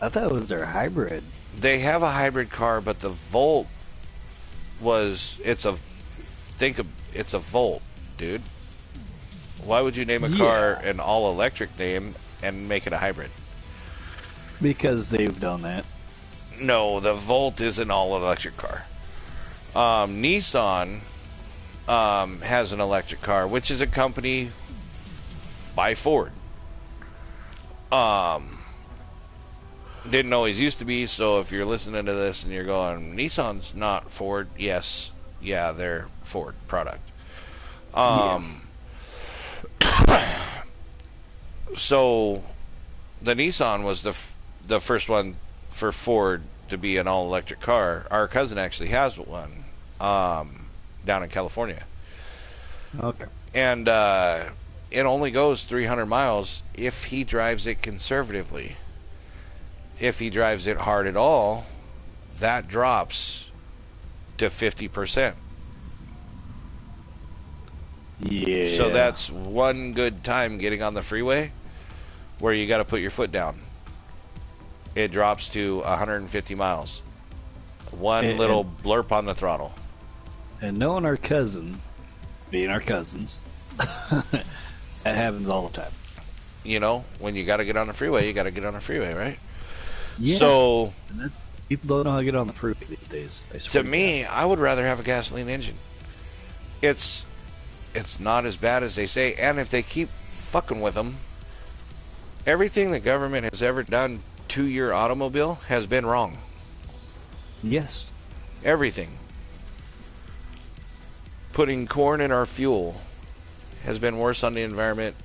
B: I thought it was their hybrid.
A: They have a hybrid car, but the Volt it's a Volt, dude. Why would you name a car an all-electric name and make it a hybrid?
B: Because they've done that.
A: No, the Volt is an all-electric car. Nissan has an electric car, which is a company by Ford. Didn't always used to be, so if you're listening to this and you're going, Nissan's not Ford, yes. Yeah, they're Ford product. So the Nissan was the first one for Ford to be an all-electric car. Our cousin actually has one down in California.
B: Okay.
A: And it only goes 300 miles if he drives it conservatively. If he drives it hard at all, that drops to 50%.
B: Yeah.
A: So that's one good time getting on the freeway where you got to put your foot down. It drops to 150 miles. One little blurp on the throttle.
B: And knowing our cousin, being our cousins, that happens all the time.
A: You know, when you got to get on the freeway, you got to get on the freeway, right?
B: Yeah.
A: So
B: people don't know how to get on the freeway these days.
A: To me, I would rather have a gasoline engine. It's not as bad as they say, and if they keep fucking with them, everything the government has ever done to your automobile has been wrong.
B: Yes.
A: Everything. Putting corn in our fuel has been worse on the environment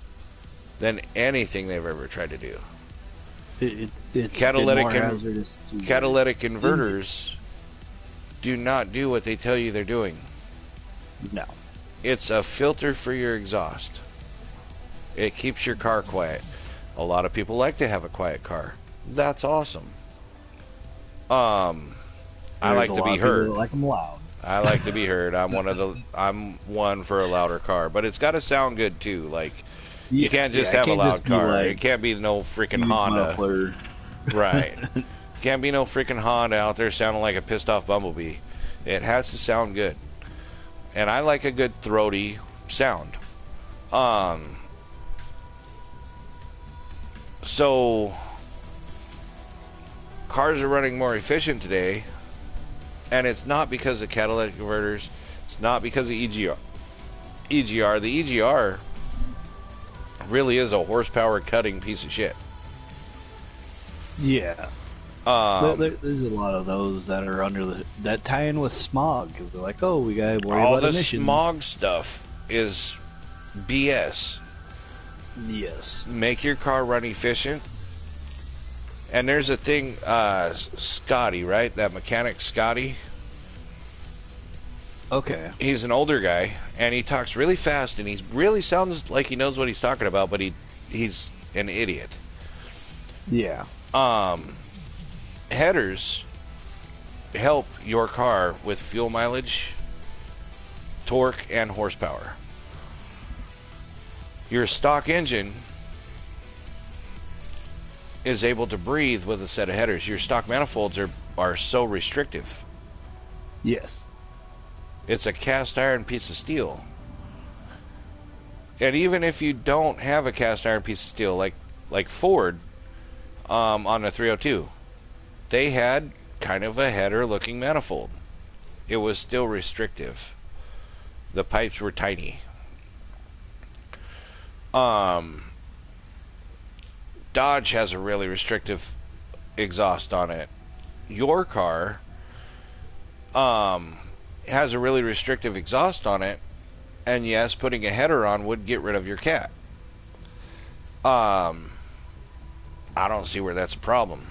A: than anything they've ever tried to do.
B: It's
A: Catalytic
B: inverters
A: do not do what they tell you they're doing.
B: No.
A: It's a filter for your exhaust. It keeps your car quiet. A lot of people like to have a quiet car. That's awesome. I like to be heard.
B: Like them loud.
A: I like to be heard. I'm one for a louder car, but it's got to sound good too. Like you can't just have a loud car. Like, it can't be no freaking Honda.
B: Muffler.
A: Right. Can't be no freaking Honda out there sounding like a pissed off bumblebee. It has to sound good. And I like a good throaty sound. So cars are running more efficient today, and it's not because of catalytic converters. It's not because of EGR. The EGR really is a horsepower cutting piece of shit.
B: Yeah. There's a lot of those that are that tie in with smog because they're like, oh, we gotta worry
A: All
B: about
A: the
B: emissions.
A: smog stuff is BS.
B: Yes.
A: Make your car run efficient. And there's a thing, Scotty, right? That mechanic Scotty.
B: Okay.
A: He's an older guy, and he talks really fast, and he really sounds like he knows what he's talking about, but he's an idiot.
B: Yeah.
A: Headers help your car with fuel mileage, torque, and horsepower. Your stock engine is able to breathe with a set of headers. Your stock manifolds are so restrictive.
B: Yes.
A: It's a cast iron piece of steel. And even if you don't have a cast iron piece of steel, like Ford on the 302, they had kind of a header looking manifold. It was still restrictive. The pipes were tiny. Dodge has a really restrictive exhaust on it. Your car has a really restrictive exhaust on it, and yes, putting a header on would get rid of your cat. I don't see where that's a problem.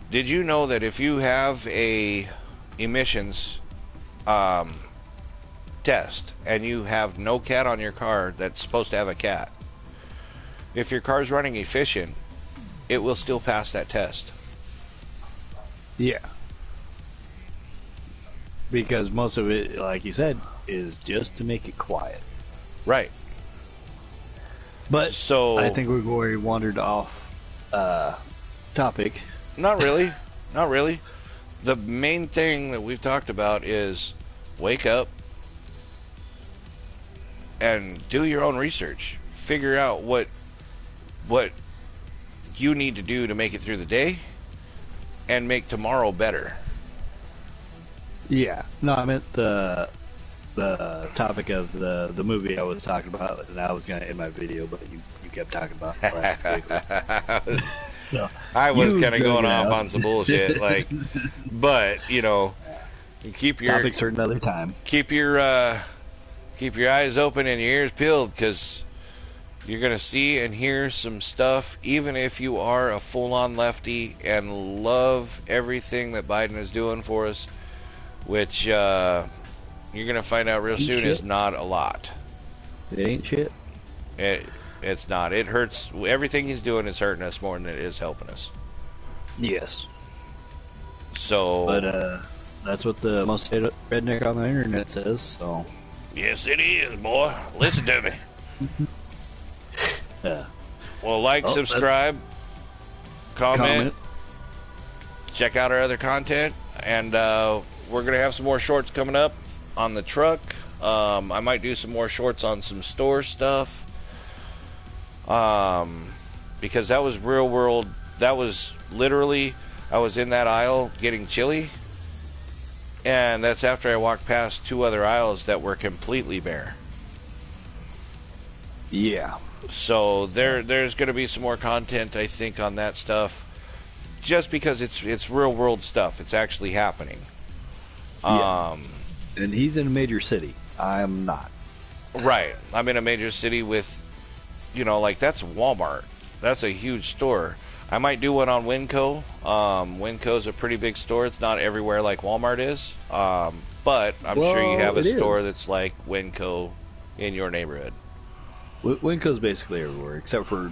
A: Did you know that if you have a emissions test and you have no cat on your car that's supposed to have a cat, if your car's running efficient, it will still pass that test?
B: Yeah. Because most of it, like you said, is just to make it quiet.
A: Right.
B: But
A: So
B: I think we've already wandered off topic.
A: not really. Not really. The main thing that we've talked about is wake up and do your own research. Figure out what you need to do to make it through the day and make tomorrow better.
B: Yeah. No, I meant the topic of the movie I was talking about, and I was going to end my video, but you kept talking about it. So
A: I was
B: you
A: kind of
B: go
A: going
B: now.
A: off on some bullshit, but you know, keep your
B: Topics for another time.
A: keep your eyes open and your ears peeled, because you're gonna see and hear some stuff. Even if you are a full-on lefty and love everything that Biden is doing for us, which you're gonna find out real soon is not a lot.
B: It ain't shit.
A: It's not. It hurts. Everything he's doing is hurting us more than it is helping us.
B: Yes.
A: So,
B: But that's what the most redneck on the internet says, so
A: yes, it is, boy. Listen to me. Well, like, subscribe, comment, check out our other content, and we're gonna have some more shorts coming up on the truck. I might do some more shorts on some store stuff, because that was real world. That was literally, I was in that aisle getting chili, and that's after I walked past two other aisles that were completely bare.
B: yeah.
A: So there's going to be some more content, I think, on that stuff, just because it's real world stuff. It's actually happening.
B: Yeah. And he's in a major city. I'm not.
A: Right. I'm in a major city with, like, that's Walmart. That's a huge store. I might do one on Winco. Winco's a pretty big store. It's not everywhere like Walmart is. But I'm sure you have a store that's like Winco in your neighborhood.
B: Winco's basically everywhere, except for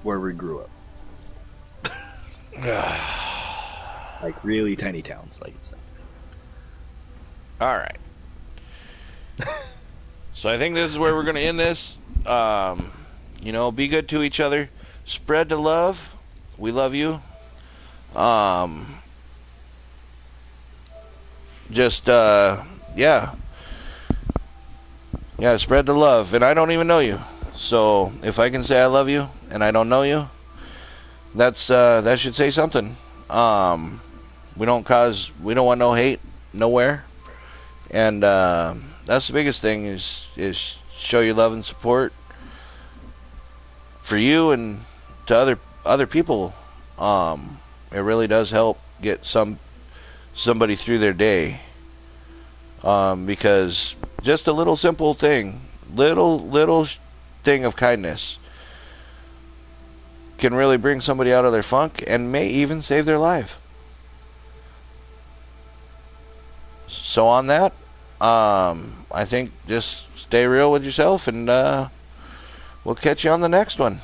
B: where we grew up. Like really tiny towns, like it's.
A: All right. So I think this is where we're going to end this. Be good to each other. Spread the love. We love you. Yeah, spread the love. And I don't even know you. So if I can say I love you and I don't know you, that should say something. We don't want no hate nowhere. And that's the biggest thing is show your love and support for you and to other people It really does help get somebody through their day. Because just a little simple thing, little thing of kindness can really bring somebody out of their funk and may even save their life. So on that, I think just stay real with yourself, and we'll catch you on the next one.